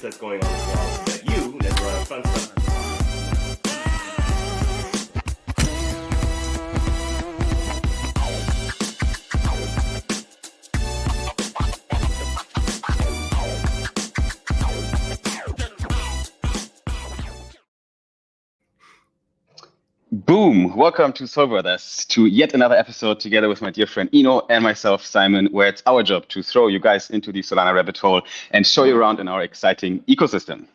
that's going on as well, so that you never run out of fun stuff. Boom! Welcome to Soul Brothers, to yet another episode together with my dear friend Eno and myself, Simon, where it's our job to throw you guys into the Solana rabbit hole and show you around in our exciting ecosystem.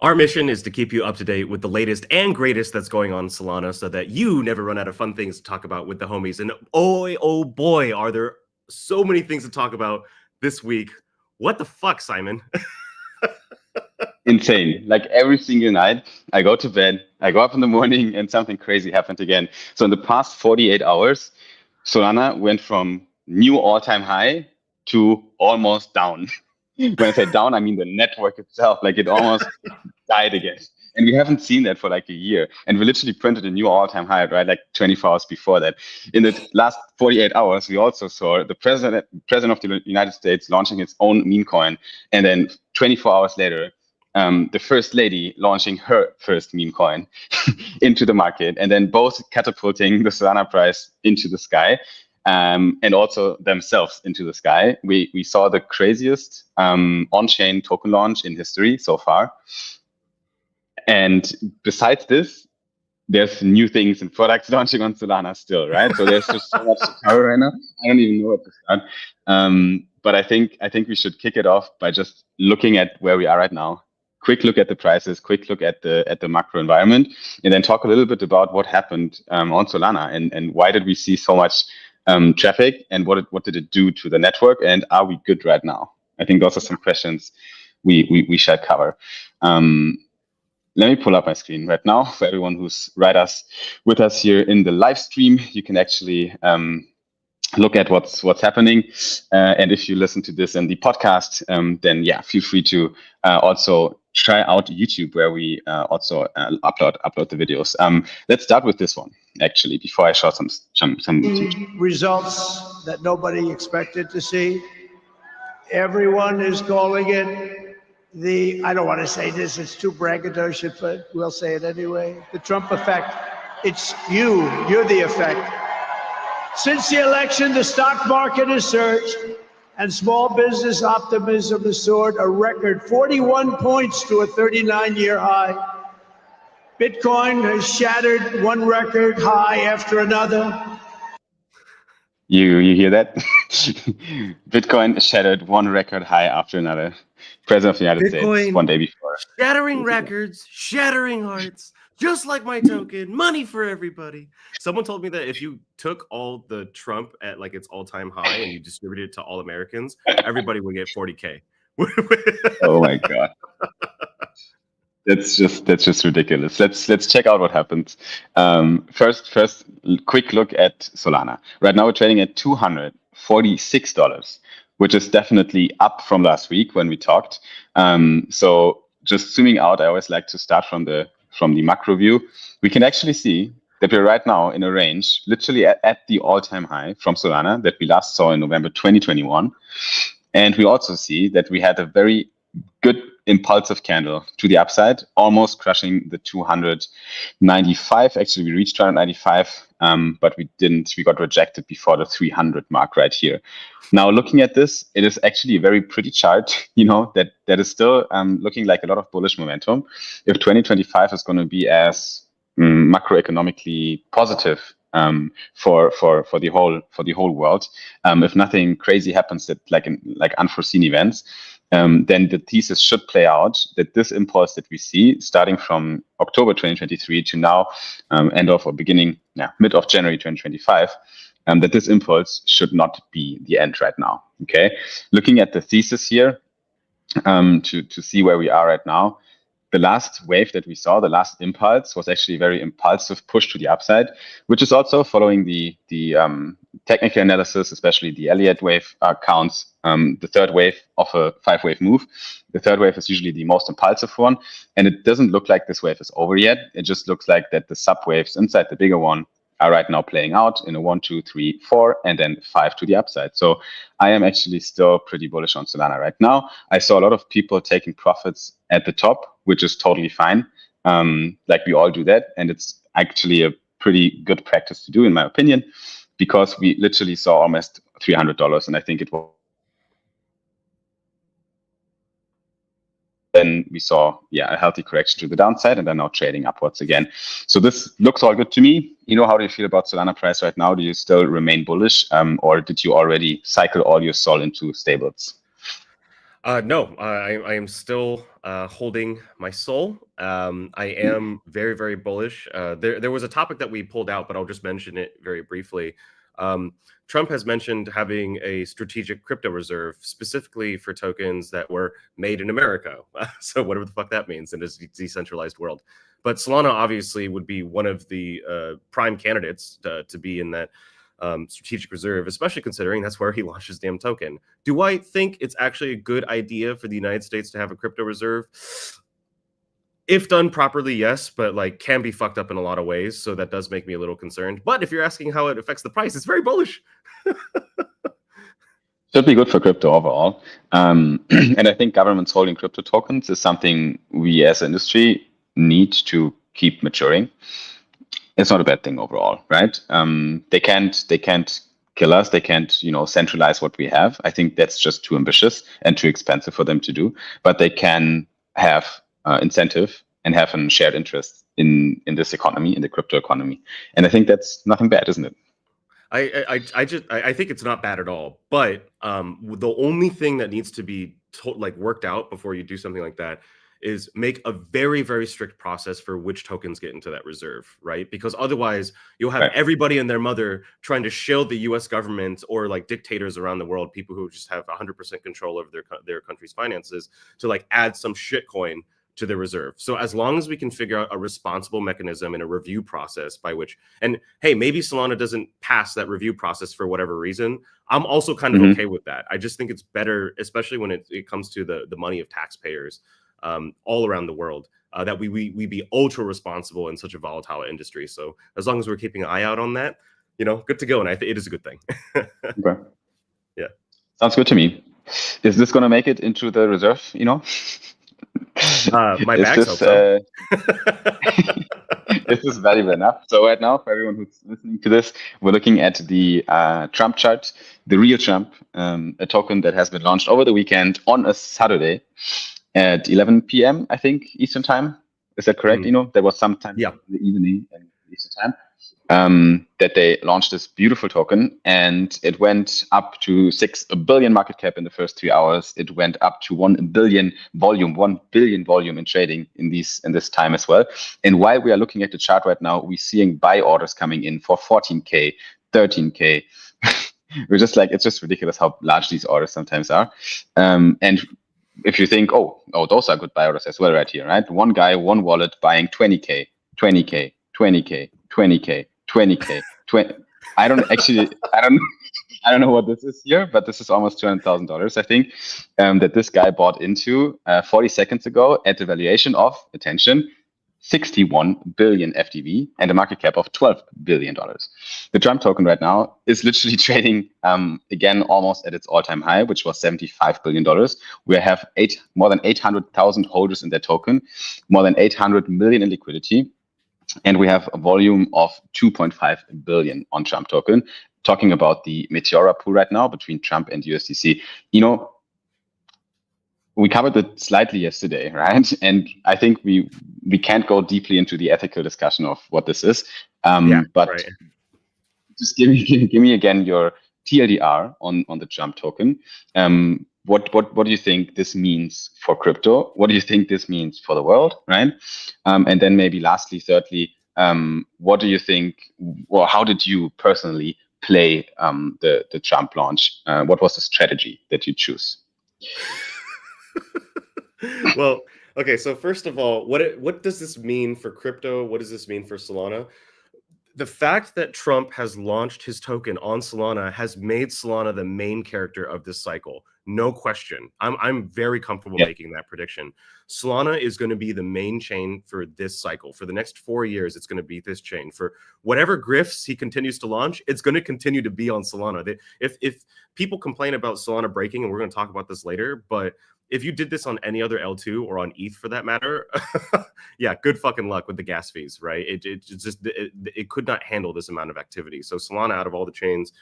Our mission is to keep you up to date with the latest and greatest that's going on in Solana so that you never run out of fun things to talk about with the homies. And oh boy, are there so many things to talk about this week. What the fuck, Simon? Insane. Like every single night, I go to bed, I go up in the morning, and something crazy happened again. So in the past 48 hours, Solana went from new all-time high to almost down. When I say down, I mean the network itself. Like it almost died again. And we haven't seen that for like a year. And we literally printed a new all-time high, right? Like 24 hours before that. In the last 48 hours, we also saw the president of the United States launching his own meme coin. And then 24 hours later, the first lady launching her first meme coin into the market, and then both catapulting the Solana price into the sky, and also themselves into the sky. We saw the craziest on-chain token launch in history so far. And besides this, there's new things and products launching on Solana still, right? So there's just so much to cover right now. I don't even know where to start. But I think we should kick it off by just looking at where we are right now. Quick look at the prices, quick look at the macro environment, and then talk a little bit about what happened on Solana and why did we see so much traffic, and what did it do to the network, and are we good right now? I think those are some questions we shall cover. Let me pull up my screen right now for everyone who's with us here in the live stream. You can actually look at what's happening, and if you listen to this in the podcast, then yeah, feel free to also try out YouTube, where we also upload the videos. Let's start with this one actually before I show some results that nobody expected to see. Everyone is calling it I don't want to say this, it's too braggadocious, but we'll say it anyway. The Trump effect. It's you're the effect. Since the election, the stock market has surged and small business optimism has soared a record 41 points to a 39-year high. Bitcoin has shattered one record high after another. You hear that? Bitcoin shattered one record high after another. President of the United States one day before. Shattering records, shattering hearts. Just like my token, money for everybody. Someone told me that if you took all the Trump at like its all-time high and you distributed it to all Americans, everybody would get 40K. Oh my God. That's just ridiculous. Let's check out what happens. First, quick look at Solana. Right now we're trading at $246, which is definitely up from last week when we talked. So just zooming out, I always like to start from the macro view. We can actually see that we're right now in a range, literally at the all-time high from Solana that we last saw in November 2021. And we also see that we had a very good impulsive candle to the upside, almost crushing the 295. Actually, we reached 295, but we didn't. We got rejected before the 300 mark right here. Now, looking at this, it is actually a very pretty chart, that is still looking like a lot of bullish momentum. If 2025 is going to be as macroeconomically positive for the whole world, if nothing crazy happens that like unforeseen events, then the thesis should play out that this impulse that we see starting from October 2023 to now, mid of January 2025, that this impulse should not be the end right now. Okay, looking at the thesis here, to see where we are right now. The last wave that we saw, the last impulse, was actually a very impulsive push to the upside, which is also following the technical analysis, especially the Elliott wave counts, the third wave of a 5-wave move. The third wave is usually the most impulsive one, and it doesn't look like this wave is over yet. It just looks like that the subwaves inside the bigger one are right now playing out in a 1, 2, 3, 4, and then 5 to the upside. So I am actually still pretty bullish on Solana right now. I saw a lot of people taking profits at the top, which is totally fine. Like we all do that, and it's actually a pretty good practice to do, in my opinion, because we literally saw almost $300, and I think it was. Then we saw, a healthy correction to the downside, and then now trading upwards again. So this looks all good to me. How do you feel about Solana price right now? Do you still remain bullish, or did you already cycle all your SOL into stables? No, I am still holding my soul. I am very, very bullish. There was a topic that we pulled out, but I'll just mention it very briefly. Trump has mentioned having a strategic crypto reserve specifically for tokens that were made in America. So whatever the fuck that means in this decentralized world. But Solana obviously would be one of the prime candidates to be in that strategic reserve, especially considering that's where he launched his damn token. Do I think it's actually a good idea for the United States to have a crypto reserve? If done properly, yes, but like can be fucked up in a lot of ways. So that does make me a little concerned. But if you're asking how it affects the price, it's very bullish. Should be good for crypto overall. And I think governments holding crypto tokens is something we as an industry need to keep maturing. It's not a bad thing overall, right? They can't kill us. They can't, centralize what we have. I think that's just too ambitious and too expensive for them to do. But they can have incentive and have a shared interest in this economy, in the crypto economy. And I think that's nothing bad, isn't it? I think it's not bad at all. But the only thing that needs to be worked out before you do something like that is make a very, very strict process for which tokens get into that reserve, right? Because otherwise you'll have everybody and their mother trying to shield the US government or like dictators around the world, people who just have 100% control over their country's finances, to like add some shit coin to the reserve. So as long as we can figure out a responsible mechanism and a review process by which, and hey, maybe Solana doesn't pass that review process for whatever reason, I'm also kind of okay with that. I just think it's better, especially when it comes to the money of taxpayers all around the world, that we be ultra responsible in such a volatile industry. So as long as we're keeping an eye out on that, good to go. And I think it is a good thing. Okay. Yeah. Sounds good to me. Is this going to make it into the reserve, My bags hope so. Is this valuable enough? So right now, for everyone who's listening to this, we're looking at the Trump chart, the real Trump, a token that has been launched over the weekend on a Saturday at 11 p.m., I think, Eastern time. Is that correct? There was some time in the evening in Eastern time that they launched this beautiful token, and it went up to 6 billion market cap in the first 3 hours. It went up to 1 billion volume in trading in this time as well. And while we are looking at the chart right now, we're seeing buy orders coming in for 14K, 13K. We're just like, it's just ridiculous how large these orders sometimes are. And if you think, oh, those are good buy orders as well right here, right? One guy, one wallet buying 20K, 20K, 20K, 20K, 20K, 20. I don't know what this is here, but this is almost $200,000, I think, that this guy bought into 40 seconds ago at the valuation of, attention, 61 billion FTV and a market cap of $12 billion. The Trump token right now is literally trading again almost at its all-time high, which was $75 billion. We have more than 800,000 holders in that token, more than 800 million in liquidity, and we have a volume of 2.5 billion on Trump token. Talking about the Meteora pool right now between Trump and USDC, we covered it slightly yesterday, right? And I think we can't go deeply into the ethical discussion of what this is. But just give me again your TLDR on the Trump token. What do you think this means for crypto? What do you think this means for the world, right? And then maybe lastly, thirdly, what do you think, or how did you personally play the Trump launch? What was the strategy that you choose? Well, okay. So first of all, what does this mean for crypto? What does this mean for Solana? The fact that Trump has launched his token on Solana has made Solana the main character of this cycle. no question. I'm very comfortable making that prediction. Solana is going to be the main chain for this cycle. For the next 4 years, it's going to be this chain. For whatever grifts he continues to launch, it's going to continue to be on Solana. If people complain about Solana breaking, and we're going to talk about this later, but if you did this on any other L2 or on ETH for that matter, yeah, good fucking luck with the gas fees, right? It could not handle this amount of activity. So Solana, out of all the chains,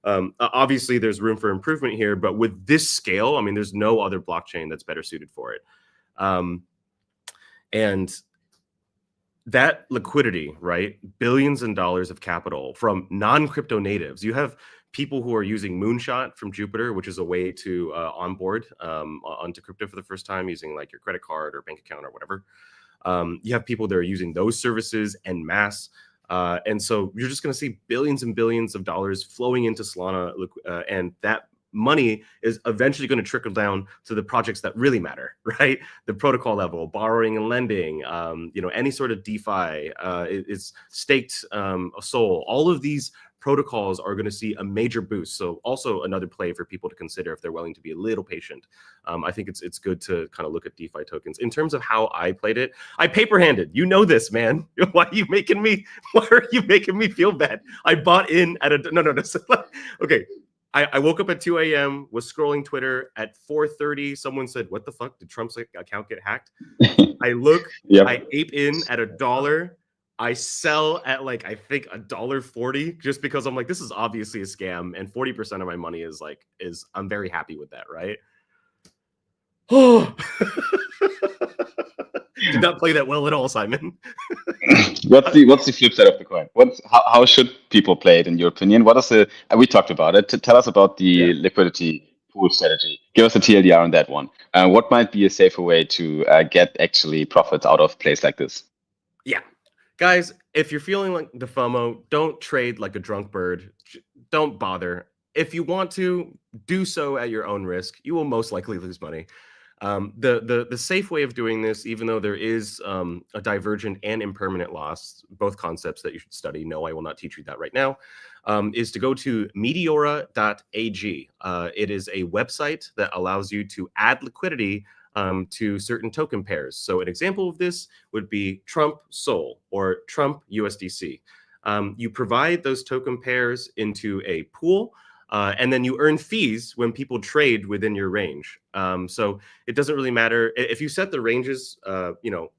obviously there's room for improvement here, but with this scale, I mean, there's no other blockchain that's better suited for it. And that liquidity, right? Billions in dollars of capital from non-crypto natives. You have people who are using Moonshot from Jupiter, which is a way to onboard onto crypto for the first time using like your credit card or bank account or whatever. You have people that are using those services en masse. And so you're just going to see billions and billions of dollars flowing into Solana, and that money is eventually going to trickle down to the projects that really matter, right? The protocol level, borrowing and lending, any sort of DeFi, it's staked Sol. All of these protocols are going to see a major boost. So also another play for people to consider if they're willing to be a little patient. I think it's good to kind of look at DeFi tokens. In terms of how I played it, I paper-handed. You know this, man. Why are you making me feel bad? I bought in at no. Okay. I woke up at 2 a.m., was scrolling Twitter at 4:30. Someone said, what the fuck? Did Trump's account get hacked? I look, I ape in at $1. I sell at like, I think $1.40 just because I'm like, this is obviously a scam. And 40% of my money is I'm very happy with that, right? Oh, did not play that well at all, Simon. What's the flip side of the coin? How should people play it in your opinion? What is we talked about it. Tell us about the liquidity pool strategy. Give us a TLDR on that one. What might be a safer way to get actually profits out of plays like this? Yeah. Guys, if you're feeling like the FOMO, don't trade like a drunk bird. Don't bother. If you want to, do so at your own risk. You will most likely lose money. The safe way of doing this, even though there is a divergent and impermanent loss, both concepts that you should study. No, I will not teach you that right now, is to go to meteora.ag. It is a website that allows you to add liquidity to certain token pairs. So an example of this would be Trump Sol or Trump USDC. You provide those token pairs into a pool, and then you earn fees when people trade within your range. So it doesn't really matter if you set the ranges,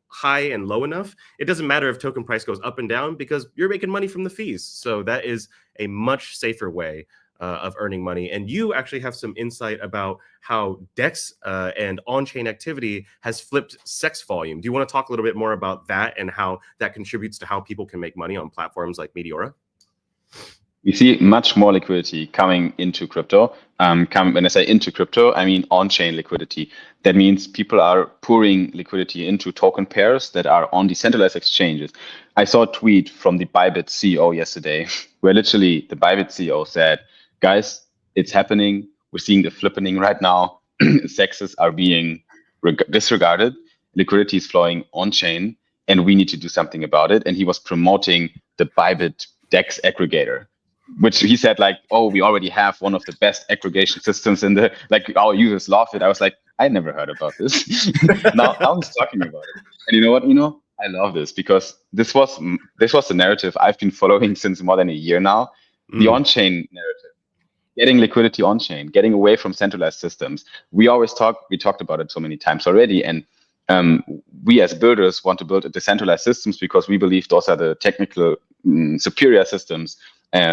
high and low enough. It doesn't matter if token price goes up and down because you're making money from the fees. So that is a much safer way of earning money. And you actually have some insight about how DEX and on-chain activity has flipped sex volume. Do you want to talk a little bit more about that and how that contributes to how people can make money on platforms like Meteora? We see much more liquidity coming into crypto. When I say into crypto, I mean on-chain liquidity. That means people are pouring liquidity into token pairs that are on decentralized exchanges. I saw a tweet from the Bybit CEO yesterday, where literally the Bybit CEO said, guys, it's happening. We're seeing the flippening right now. Sexes are being disregarded. Liquidity is flowing on-chain, and we need to do something about it. And he was promoting the Bybit DEX aggregator, which he said like, oh, we already have one of the best aggregation systems in the, like our users love it. I was like, I never heard about this. now he's talking about it. And you know what, I love this because this was the narrative I've been following since more than a year now. The on-chain narrative, getting liquidity on-chain, getting away from centralized systems. We talked about it so many times already. And we as builders want to build decentralized systems because we believe those are the technical superior systems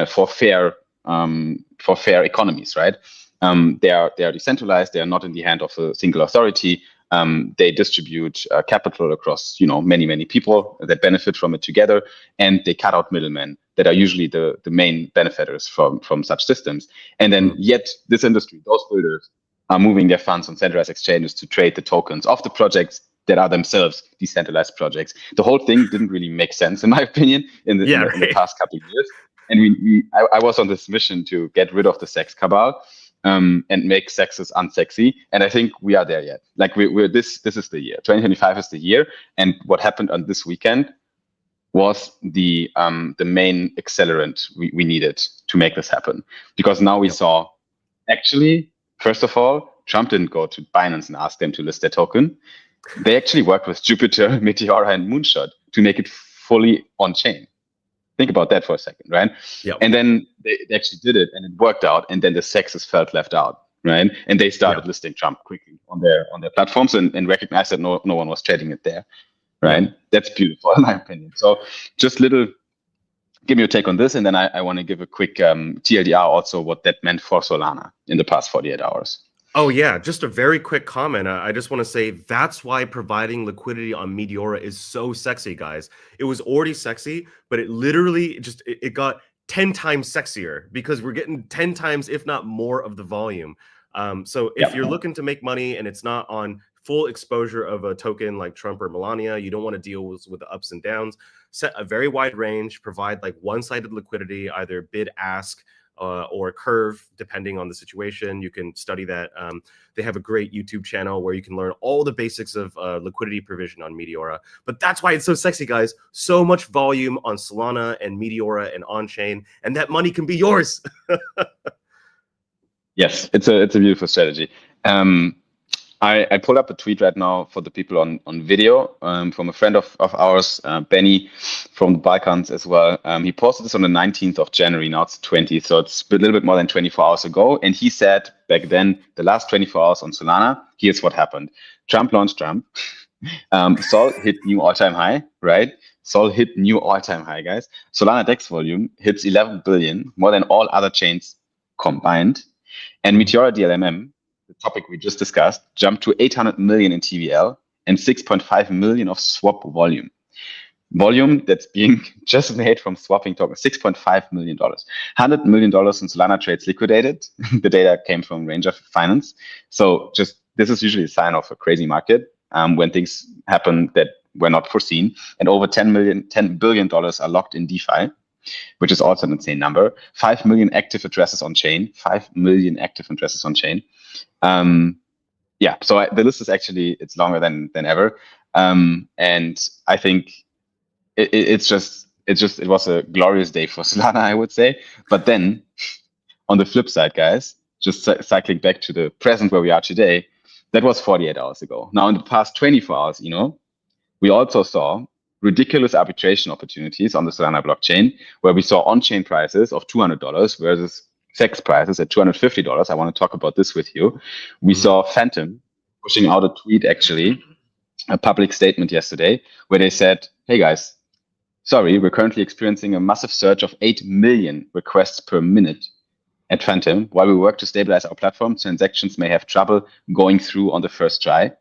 for fair economies, right? They are decentralized. They are not in the hand of a single authority. They distribute capital across many people that benefit from it together, and they cut out middlemen that are usually the main benefactors from such systems. And then yet this industry, those builders, are moving their funds on centralized exchanges to trade the tokens of the projects that are themselves decentralized projects. The whole thing didn't really make sense, in my opinion, in the past couple of years. And I was on this mission to get rid of the sex cabal and make sexes unsexy. And I think we are there yet. Like this is the year. 2025 is the year. And what happened on this weekend was the main accelerant we needed to make this happen. Because now we saw actually, first of all, Trump didn't go to Binance and ask them to list their token. They actually worked with Jupiter, Meteora, and Moonshot to make it fully on-chain. Think about that for a second, right? Yep. And then they actually did it, and it worked out. And then the sexes felt left out, right? And they started listing Trump quickly on their platforms and recognized that no one was trading it there, right? Yep. That's beautiful, in my opinion. So just give me your take on this, and then I want to give a quick TLDR also what that meant for Solana in the past 48 hours. Oh, yeah. Just a very quick comment. I just want to say that's why providing liquidity on Meteora is so sexy, guys. It was already sexy, but it literally just it got 10 times sexier because we're getting 10 times, if not more, of the volume. So if you're looking to make money and it's not on full exposure of a token like Trump or Melania, you don't want to deal with the ups and downs. Set a very wide range, provide like one-sided liquidity, either bid, ask, or curve, depending on the situation. You can study that. They have a great YouTube channel where you can learn all the basics of liquidity provision on Meteora. But that's why it's so sexy, guys. So much volume on Solana and Meteora and on-chain, and that money can be yours. Yes, it's a beautiful strategy. I pulled up a tweet right now for the people on video from a friend of ours, Benny from the Balkans as well. He posted this on the 19th of January. Now it's 20th, so it's a little bit more than 24 hours ago. And he said back then, the last 24 hours on Solana, here's what happened. Trump launched Trump. Sol hit new all-time high, right? Sol hit new all-time high, guys. Solana DEX volume hits 11 billion, more than all other chains combined. And Meteora DLMM, the topic we just discussed, jumped to 800 million in TVL and 6.5 million of swap volume. Volume that's being just made from swapping tokens, $6.5 million. $100 million in Solana trades liquidated. The data came from Ranger Finance. So this is usually a sign of a crazy market when things happen that were not foreseen. And over $10 billion are locked in DeFi, which is also an insane number. 5 million active addresses on chain. 5 million active addresses on chain. So the list is actually, it's longer than ever. And I think it was a glorious day for Solana, I would say. But then on the flip side, guys, just cycling back to the present where we are today, that was 48 hours ago. Now in the past 24 hours, we also saw ridiculous arbitration opportunities on the Solana blockchain, where we saw on-chain prices of $200 versus SEX prices at $250. I want to talk about this with you. We saw Phantom pushing out a tweet, actually, a public statement yesterday, where they said, hey guys, sorry, we're currently experiencing a massive surge of 8 million requests per minute at Phantom. While we work to stabilize our platform, transactions may have trouble going through on the first try.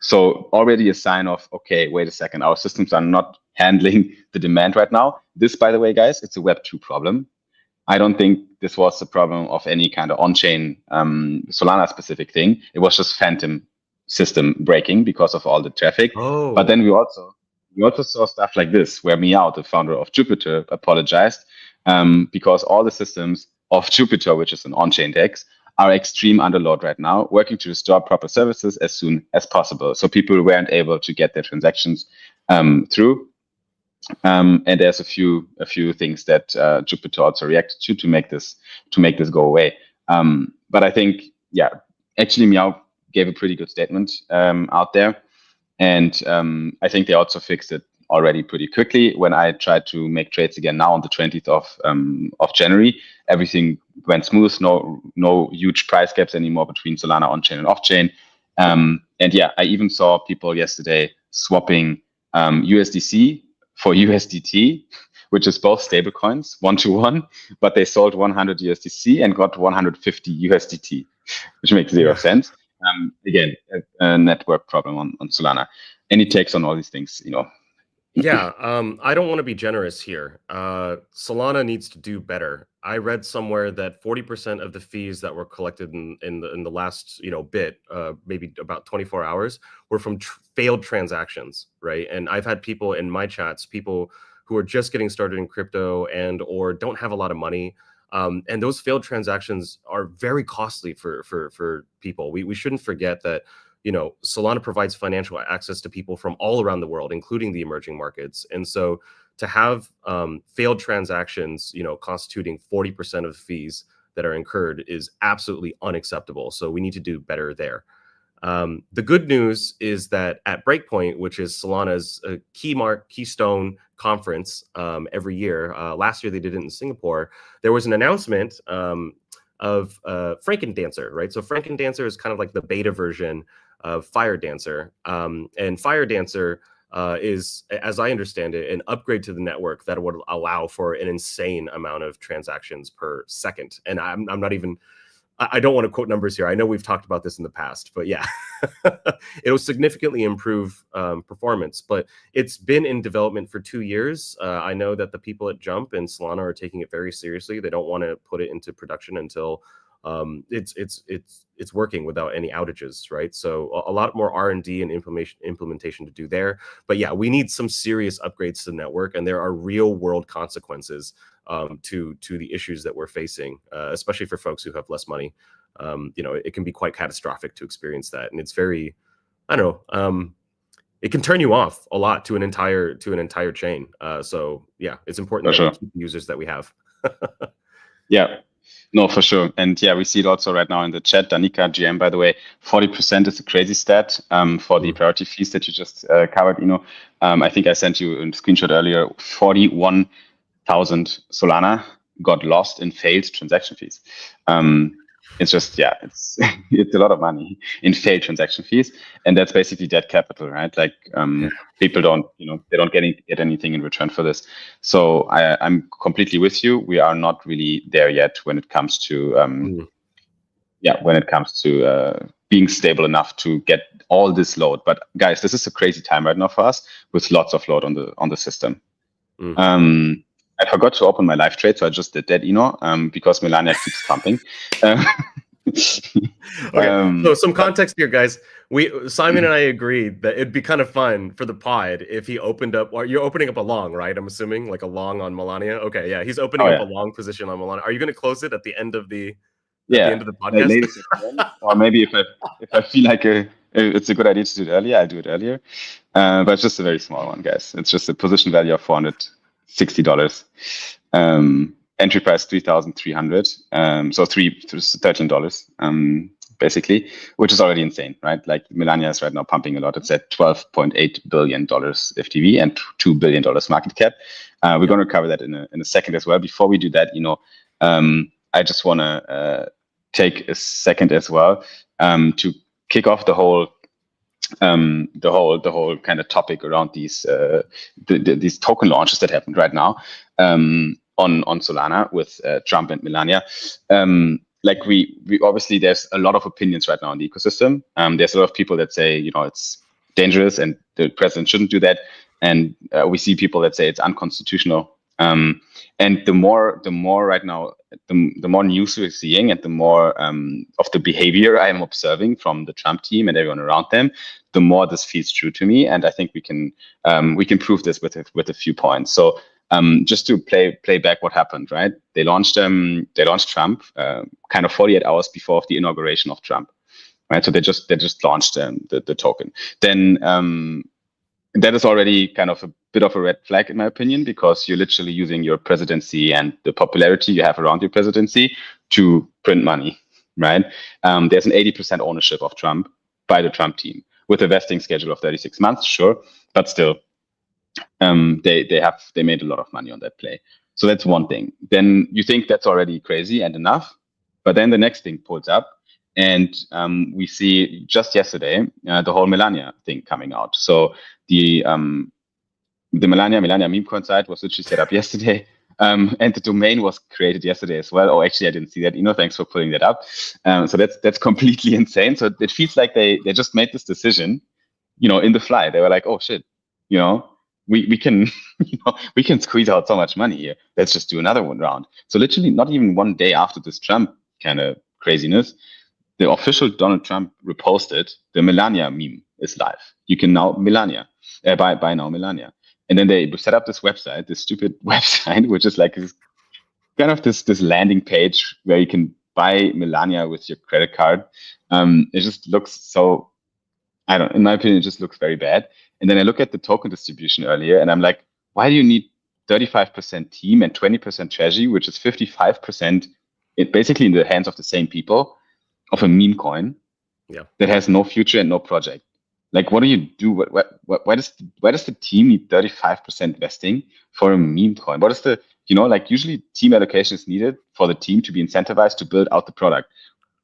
So already a sign of, okay, wait a second, our systems are not handling the demand right now. This, by the way, guys, it's a Web 2 problem. I don't think this was a problem of any kind of on-chain Solana specific thing. It was just Phantom system breaking because of all the traffic. Oh. But then we also saw stuff like this, where Meow, the founder of Jupiter, apologized because all the systems of Jupiter, which is an on-chain DEX, are extreme underload right now, working to restore proper services as soon as possible. So people weren't able to get their transactions through. And there's a few things that Jupiter also reacted to make this go away. But I think, actually Meow gave a pretty good statement out there. And I think they also fixed it already pretty quickly. When I tried to make trades again now on the 20th of January, everything went smooth. No huge price gaps anymore between Solana on-chain and off-chain. I even saw people yesterday swapping USDC for USDT, which is both stable coins, 1-to-1, but they sold 100 USDC and got 150 USDT, which makes zero sense. Again, a network problem on Solana. Any takes on all these things, Yeah, I don't want to be generous here. Solana needs to do better. I read somewhere that 40% of the fees that were collected in the last bit, maybe about 24 hours, were from failed transactions, right? And I've had people in my chats, people who are just getting started in crypto or don't have a lot of money, and those failed transactions are very costly for people. We shouldn't forget that. Solana provides financial access to people from all around the world, including the emerging markets. And so to have failed transactions, constituting 40% of fees, that are incurred is absolutely unacceptable. So we need to do better there. The good news is that at Breakpoint, which is Solana's keystone conference every year, last year they did it in Singapore, there was an announcement of Frankendancer, right? So Frankendancer is kind of like the beta version of Fire Dancer. And Fire Dancer is, as I understand it, an upgrade to the network that would allow for an insane amount of transactions per second. And I'm not even... I don't want to quote numbers here. I know we've talked about this in the past, but yeah, it'll significantly improve performance. But it's been in development for 2 years. I know that the people at Jump and Solana are taking it very seriously. They don't want to put it into production until it's working without any outages, right? So a lot more R&D and implementation to do there. But yeah, we need some serious upgrades to the network, and there are real world consequences to the issues that we're facing, especially for folks who have less money. It can be quite catastrophic to experience that, and it's very, I don't know, it can turn you off a lot to an entire chain. So yeah, it's important that we keep the users that we have. Yeah. No, for sure. And yeah, we see it also right now in the chat. Danica, GM, by the way, 40% is a crazy stat for the priority fees that you just covered. I think I sent you a screenshot earlier. 41,000 Solana got lost in failed transaction fees. It's just, yeah, it's a lot of money in failed transaction fees, and that's basically dead capital, right? Like people don't, they don't get anything in return for this. So I'm completely with you. We are not really there yet when it comes to, being stable enough to get all this load. But guys, this is a crazy time right now for us with lots of load on the system. I forgot to open my live trade, so I just did that, because Melania keeps pumping. Okay, so some context here, guys. Simon and I agreed that it'd be kind of fun for the pod if he opened up, or you're opening up a long, right? I'm assuming like a long on Melania. Okay, yeah, he's opening up a long position on Melania. Are you going to close it at the end of the end of the podcast? Or maybe if I feel like it's a good idea to do it earlier, I'll do it earlier. But it's just a very small one, guys. It's just a position value of $460. Entry price $3,300. So $13, basically, which is already insane, right? Like Melania is right now pumping a lot. It's at $12.8 billion FTV and $2 billion market cap. We're going to cover that in a second as well. Before we do that, I just want to take a second as well to kick off the whole kind of topic around these token launches that happened right now on Solana with Trump and Melania. Like we obviously, there's a lot of opinions right now in the ecosystem. There's a lot of people that say it's dangerous and the president shouldn't do that, and we see people that say it's unconstitutional. And the more right now, the more news we're seeing, and the more of the behavior I am observing from the Trump team and everyone around them, the more this feels true to me. And I think we can prove this with a few points. So just to play back what happened, right? They launched Trump kind of 48 hours before the inauguration of Trump, right? So they just launched the token. Then that is already kind of a bit of a red flag in my opinion, because you're literally using your presidency and the popularity you have around your presidency to print money, right? There's an 80% ownership of Trump by the Trump team with a vesting schedule of 36 months, sure, but still, they made a lot of money on that play. So that's one thing. Then you think that's already crazy and enough, but then the next thing pulls up, and we see just yesterday the whole Melania thing coming out. So the Melania meme coin site was literally set up yesterday, and the domain was created yesterday as well. Oh, actually, I didn't see that. Thanks for pulling that up. So that's completely insane. So it feels like they just made this decision, in the fly. They were like, oh shit, we can we can squeeze out so much money here. Let's just do another one round. So literally, not even one day after this Trump kind of craziness, the official Donald Trump reposted the Melania meme is live. You can now buy now Melania. And then they set up this website, this stupid website, which is like this landing page where you can buy Melania with your credit card. It just looks so, in my opinion, it just looks very bad. And then I look at the token distribution earlier, and I'm like, why do you need 35% team and 20% treasury, which is 55% basically in the hands of the same people, of a meme coin that has no future and no project. Like, what do you do? Why does the team need 35% vesting for a meme coin? What is the, like usually team allocation is needed for the team to be incentivized to build out the product.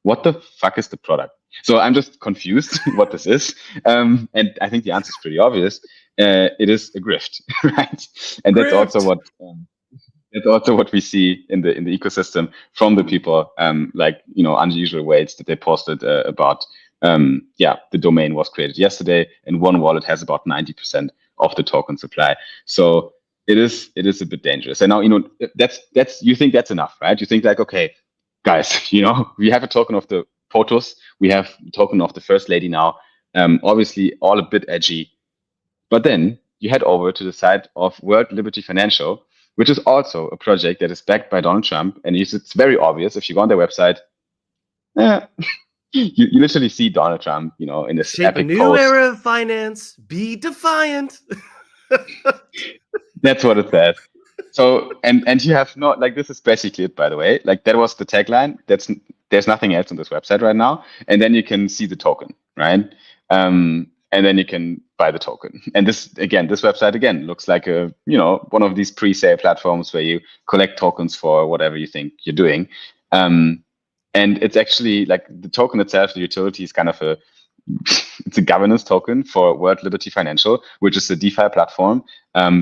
What the fuck is the product? So I'm just confused what this is. And I think the answer is pretty obvious. It is a grift, right? And Grift. that's also what we see in the ecosystem from the people, like, unusual ways that they posted about, the domain was created yesterday, and one wallet has about 90% of the token supply. So it is a bit dangerous. And now, that's you think that's enough, right? You think like, okay, guys, we have a token of the POTUS, we have a token of the First Lady now, obviously all a bit edgy. But then you head over to the site of World Liberty Financial, which is also a project that is backed by Donald Trump. And it's very obvious if you go on their website, you literally see Donald Trump, in this Shape epic a new post. era of finance. Be defiant. That's what it says. So, and you have no, like, this is basically it, by the way. Like, that was the tagline. There's nothing else on this website right now. And then you can see the token, right? And then you can buy the token. And this website again looks like a, one of these pre-sale platforms where you collect tokens for whatever you think you're doing. And it's actually like the token itself, the utility is kind of it's a governance token for World Liberty Financial, which is a DeFi platform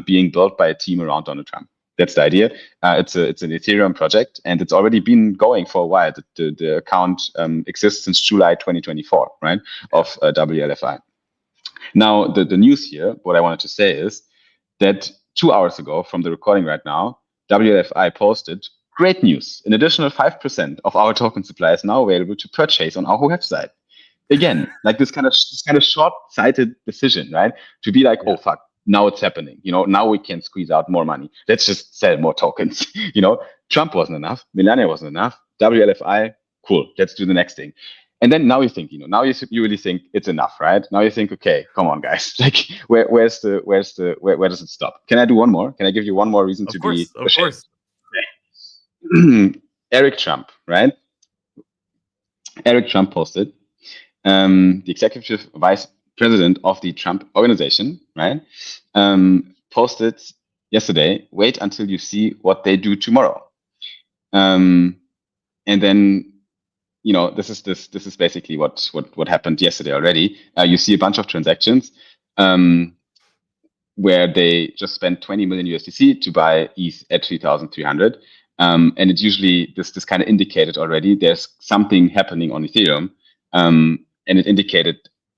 being built by a team around Donald Trump. That's the idea. It's an Ethereum project, and it's already been going for a while. The account exists since July 2024, right, of WLFI. Now, the news here, what I wanted to say is that 2 hours ago from the recording right now, WLFI posted, great news, an additional 5% of our token supply is now available to purchase on our website. Again, like this kind of short-sighted decision, right? To be like, oh, fuck, now it's happening. Now we can squeeze out more money. Let's just sell more tokens. Trump wasn't enough. Melania wasn't enough. WLFI, cool. Let's do the next thing. And then now you think, now you really think it's enough, right? Now you think, okay, come on, guys. Like, where does it stop? Can I do one more? Can I give you one more reason to be? Of course. Eric Trump, right? Eric Trump posted, the executive vice president of the Trump organization, right? Posted yesterday, wait until you see what they do tomorrow. And then, this is basically what happened yesterday already. You see a bunch of transactions where they just spent 20 million USDC to buy ETH at 3,300. And it usually, this kind of indicated already there's something happening on Ethereum. And it indicated,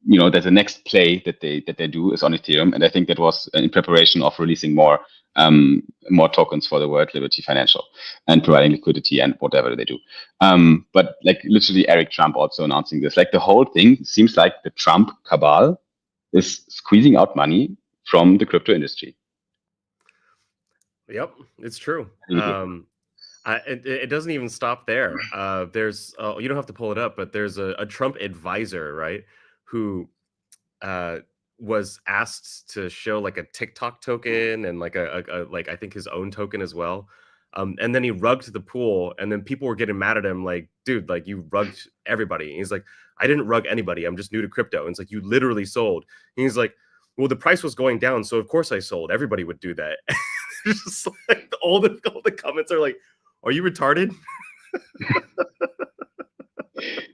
that the next play that they do is on Ethereum. And I think that was in preparation of releasing more tokens for the World Liberty Financial and providing liquidity and whatever they do. But like literally Eric Trump also announcing this, like the whole thing seems like the Trump cabal is squeezing out money from the crypto industry. Yep, it's true. It doesn't even stop there. There's you don't have to pull it up, but there's a Trump advisor, right, who was asked to show like a TikTok token and like a I think his own token as well. And then he rugged the pool, and then people were getting mad at him, like, dude, like you rugged everybody. And he's like, I didn't rug anybody. I'm just new to crypto. And it's like, you literally sold. And he's like, well, the price was going down, so of course I sold. Everybody would do that. Just like all the comments are like, are you retarded?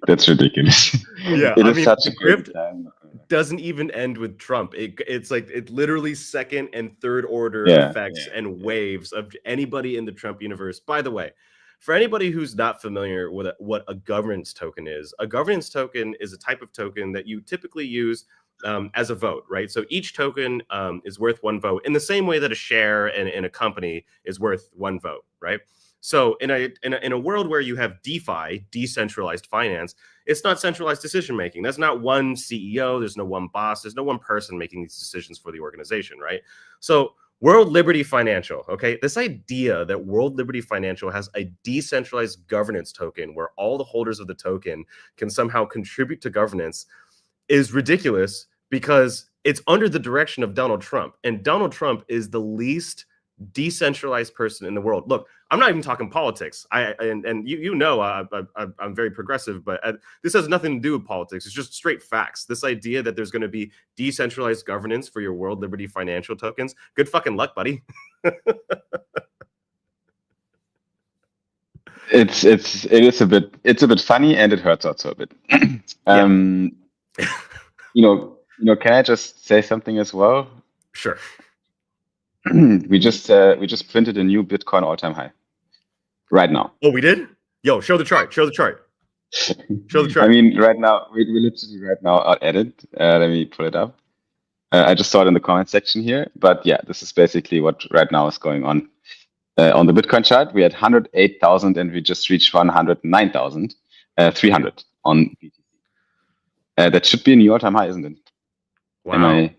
That's ridiculous. Yeah, it is such a great time. Doesn't even end with Trump. It's like it literally second and third order effects and waves of anybody in the Trump universe. By the way, for anybody who's not familiar with what a governance token is a type of token that you typically use as a vote, right? So each token is worth one vote in the same way that a share in a company is worth one vote, right? So in a world where you have DeFi, decentralized finance, it's not centralized decision making. That's not one CEO. There's no one boss. There's no one person making these decisions for the organization, right? So World Liberty Financial, okay? This idea that World Liberty Financial has a decentralized governance token where all the holders of the token can somehow contribute to governance is ridiculous because it's under the direction of Donald Trump. And Donald Trump is the least decentralized person in the world. Look, I'm not even talking politics. And you know I'm very progressive, but this has nothing to do with politics. It's just straight facts. This idea that there's going to be decentralized governance for your World Liberty financial tokens. Good fucking luck, buddy. It is a bit funny, and it hurts also a bit. Can I just say something as well? Sure. we just printed a new Bitcoin all-time high right now. Oh, we did? Yo, show the chart. Show the chart. Show the chart. I mean, right now, we literally right now are at it. Let me pull it up. I just saw it in the comment section here, but yeah, this is basically what right now is going on. On the Bitcoin chart, we had 108,000 and we just reached 109,300 on BTC. That should be a new all-time high, isn't it? Wow. Am I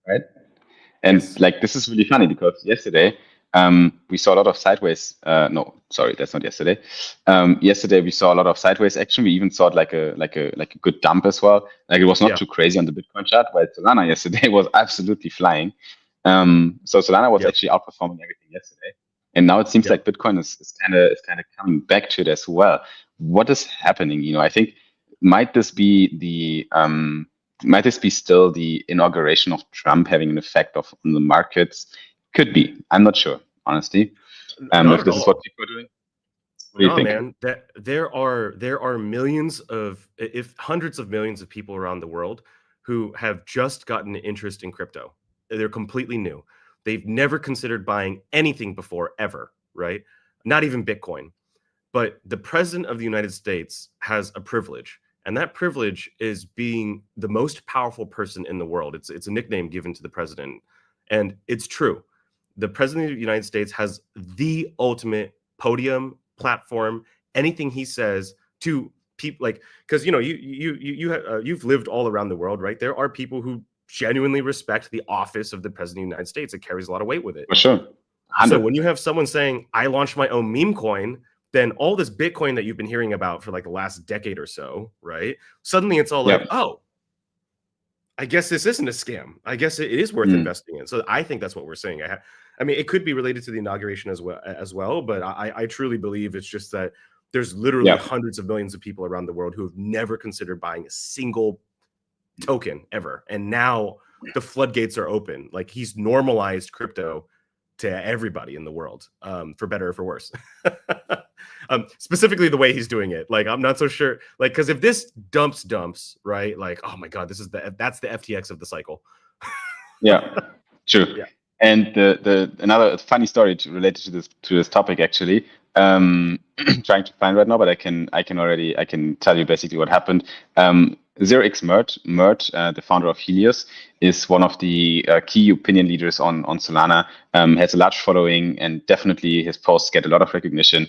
right? And yes. Like, this is really funny because yesterday we saw a lot of sideways. No, sorry, that's not yesterday. Yesterday we saw a lot of sideways action. We even saw it like a good dump as well. Like, it was not too crazy on the Bitcoin chart, while Solana yesterday was absolutely flying. So Solana was actually outperforming everything yesterday, and now it seems like Bitcoin is kind of coming back to it as well. What is happening? I think might this be still the inauguration of Trump having an effect on the markets? Could be. I'm not sure, honestly. If this is what people are doing. What do you think? Man, there are millions of, if hundreds of millions of people around the world who have just gotten interest in crypto. They're completely new. They've never considered buying anything before, ever, right? Not even Bitcoin. But the president of the United States has a privilege, and that privilege is being the most powerful person in the world. It's a nickname given to the president, and it's true. The president of the United States has the ultimate podium, platform, anything he says to people, like, because you've lived all around the world, right? There are people who genuinely respect the office of the president of the United States. It carries a lot of weight with it. For sure. 100. So when you have someone saying, I launched my own meme coin, then all this Bitcoin that you've been hearing about for like the last decade or so, right? Suddenly it's all like, oh, I guess this isn't a scam. I guess it is worth investing in. So I think that's what we're saying. I mean, it could be related to the inauguration as well, but I truly believe it's just that there's literally hundreds of millions of people around the world who have never considered buying a single token ever, and now the floodgates are open. Like, he's normalized crypto to everybody in the world, for better or for worse. Specifically the way he's doing it, like, I'm not so sure, like, because if this dumps, right, like, oh my god, that's the FTX of the cycle. True. And the another funny story related to this topic, actually, trying to find right now, but I can tell you basically what happened. 0x Mert, the founder of Helios, is one of the key opinion leaders on Solana. Has a large following, and definitely his posts get a lot of recognition.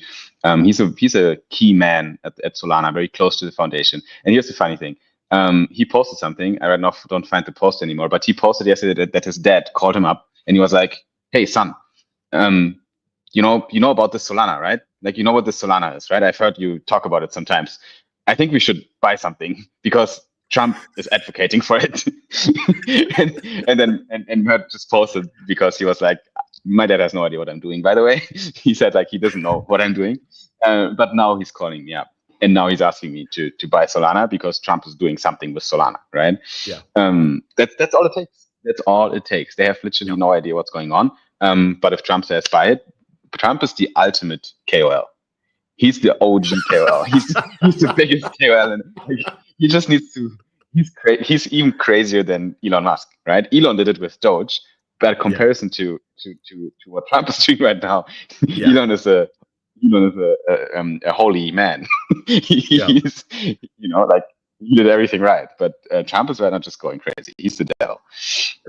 He's a key man at Solana, very close to the foundation. And here's the funny thing. He posted something. I don't find the post anymore, but he posted yesterday that his dad called him up, and he was like, "Hey, son, you know about this Solana, right? Like, you know what this Solana is, right? I've heard you talk about it sometimes. I think we should buy something because Trump is advocating for it." and Mert just posted, because he was like, "My dad has no idea what I'm doing, by the way." He said, like, he doesn't know what I'm doing, but now he's calling me up. And now he's asking me to buy Solana because Trump is doing something with Solana, right? Yeah. That's all it takes. That's all it takes. They have literally no idea what's going on. But if Trump says buy it, Trump is the ultimate KOL. He's the OG KOL. He's the biggest KOL, and he just needs to. He's even crazier than Elon Musk, right? Elon did it with Doge, but comparison to what Trump is doing right now, Elon is a holy man. He's, like, he did everything right, but Trump is right now just going crazy. He's the devil.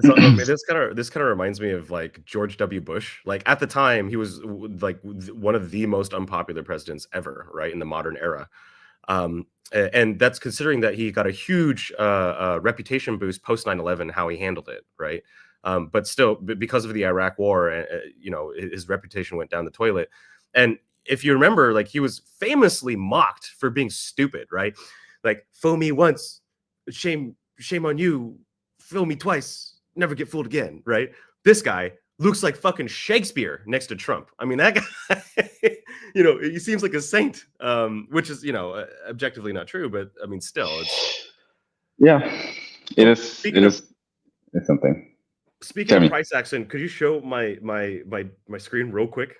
So, this kind of reminds me of, like, George W. Bush. Like, at the time, he was like one of the most unpopular presidents ever, right, in the modern era. And that's considering that he got a huge reputation boost post 9/11, how he handled it, right? But still, because of the Iraq War, his reputation went down the toilet. And if you remember, like, he was famously mocked for being stupid, right? Like, fool me once, shame on you. Fool me twice, never get fooled again, right? This guy, looks like fucking Shakespeare next to Trump. I mean, that guy, he seems like a saint, which is, objectively not true, but I mean, still, it's. Yeah, it Oh, is. It's something. Speaking of price action, could you show my screen real quick?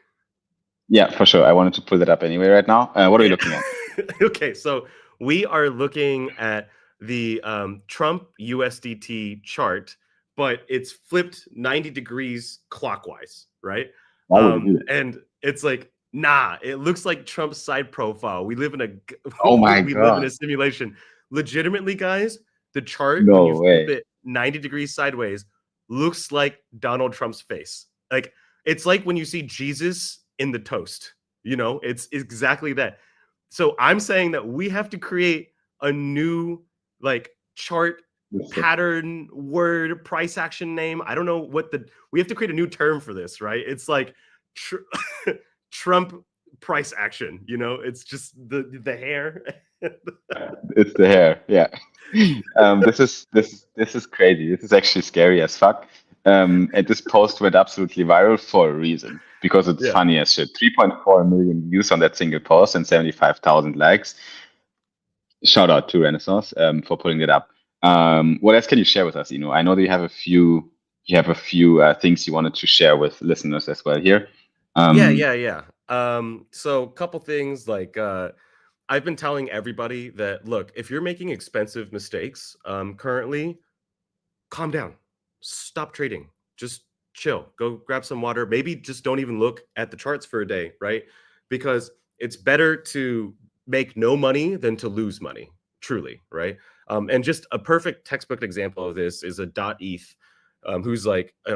Yeah, for sure. I wanted to pull that up anyway right now. What are we looking at? Okay, so we are looking at the Trump USDT chart, but it's flipped 90 degrees clockwise, right? And it's like, nah, it looks like Trump's side profile. We live in live in a simulation. Legitimately, guys, the chart, when you flip it 90 degrees sideways, looks like Donald Trump's face. Like, it's like when you see Jesus in the toast, it's exactly that. So I'm saying that we have to create a new chart pattern word price action name. I don't know we have to create a new term for this, right? It's like Trump price action, it's just the hair. It's the hair. Yeah. This is crazy. This is actually scary as fuck. And this post went absolutely viral for a reason, because it's funny as shit. 3.4 million views on that single post and 75,000 likes. Shout out to Renaissance for putting it up. What else can you share with us, Eno? I know that you have a few things you wanted to share with listeners as well here. Yeah. So a couple things, I've been telling everybody that, look, if you're making expensive mistakes currently, calm down. Stop trading. Just chill. Go grab some water. Maybe just don't even look at the charts for a day, right? Because it's better to make no money than to lose money, truly, right? And just a perfect textbook example of this is a .eth, who's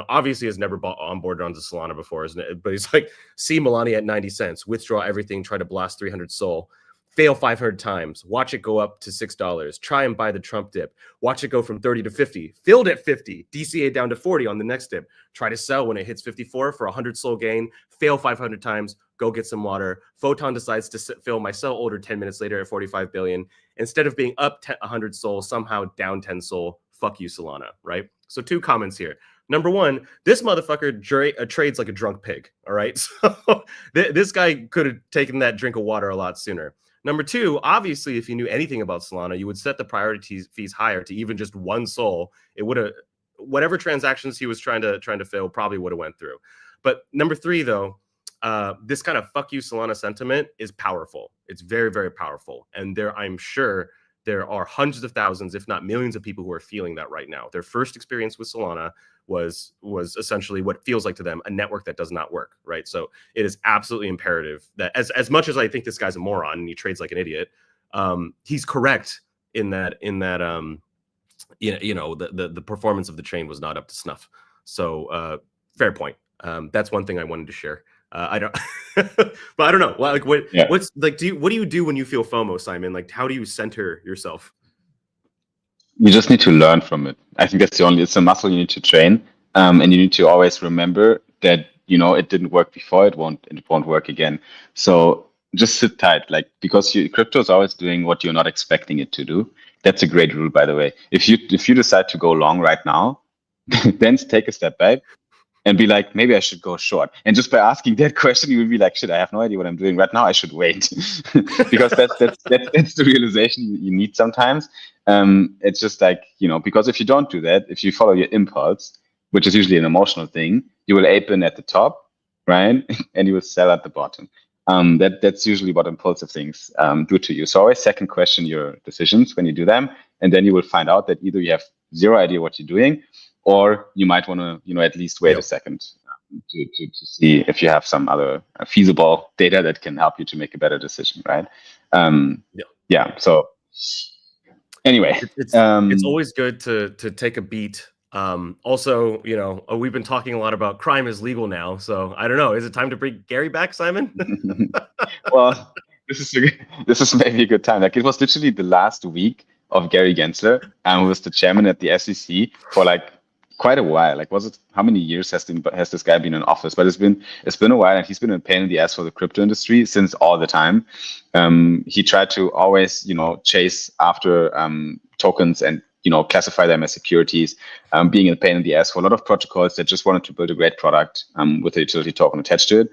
obviously has never bought onboarded onto Solana before, isn't it? But he's like, see MELANIA at 90 cents, withdraw everything, try to blast 300 SOL. Fail 500 times. Watch it go up to $6. Try and buy the Trump dip. Watch it go from 30 to 50. Filled at 50. DCA down to 40 on the next dip. Try to sell when it hits 54 for 100 SOL gain. Fail 500 times. Go get some water. Photon decides to fill my sell order 10 minutes later at 45 billion. Instead of being up 100 SOL, somehow down 10 SOL. Fuck you, Solana, right? So 2 comments here. Number 1, this motherfucker trades like a drunk pig, all right? So this guy could have taken that drink of water a lot sooner. Number 2, obviously, if you knew anything about Solana, you would set the priority fees higher to even just 1 SOL. It would have, whatever transactions he was trying to fill probably would have went through. But number 3, though, this kind of fuck you Solana sentiment is powerful. It's very, very powerful. And I'm sure there are hundreds of thousands, if not millions of people who are feeling that right now. Their first experience with Solana was essentially what feels like to them a network that does not work, right? So it is absolutely imperative that as much as I think this guy's a moron and he trades like an idiot, he's correct in that the performance of the chain was not up to snuff. So fair point. That's one thing I wanted to share. I don't, but I don't know. What do you do when you feel FOMO, Simon? Like, how do you center yourself? You just need to learn from it. I think that's it's a muscle you need to train. And you need to always remember that, it didn't work before, it won't work again. So just sit tight, because crypto is always doing what you're not expecting it to do. That's a great rule, by the way. If you decide to go long right now, then take a step back and be like, maybe I should go short. And just by asking that question, you will be like, shit, I have no idea what I'm doing right now. I should wait. Because that's the realization you need sometimes. It's just because if you don't do that, if you follow your impulse, which is usually an emotional thing, you will open at the top, right? And you will sell at the bottom. That's usually what impulsive things do to you. So always second question your decisions when you do them. And then you will find out that either you have zero idea what you're doing, or you might want to, at least wait a second to see if you have some other feasible data that can help you to make a better decision, right? So anyway, it's always good to take a beat. Also, we've been talking a lot about crime is legal now, so I don't know. Is it time to bring Gary back, Simon? Well, this is maybe a good time. It was literally the last week of Gary Gensler, who was the chairman at the SEC for quite a while. How many years has this guy been in office? But it's been a while, and he's been a pain in the ass for the crypto industry since all the time. He tried to always, chase after tokens and classify them as securities, being a pain in the ass for a lot of protocols that just wanted to build a great product with a utility token attached to it.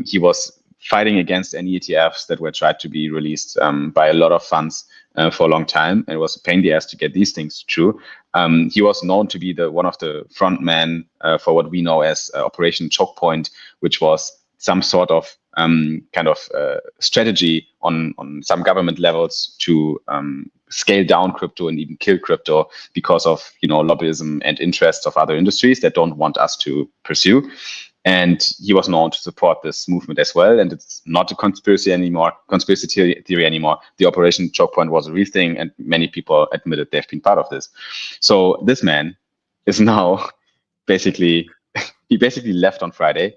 He was fighting against any ETFs that were tried to be released by a lot of funds for a long time, and it was a pain in the ass to get these things through. He was known to be one of the front men for what we know as Operation Choke Point, which was some sort of strategy on some government levels to scale down crypto and even kill crypto because of lobbyism and interests of other industries that don't want us to pursue. And he was known to support this movement as well. And it's not a conspiracy theory anymore. The Operation Choke Point was a real thing, and many people admitted they've been part of this. So this man is now he basically left on Friday.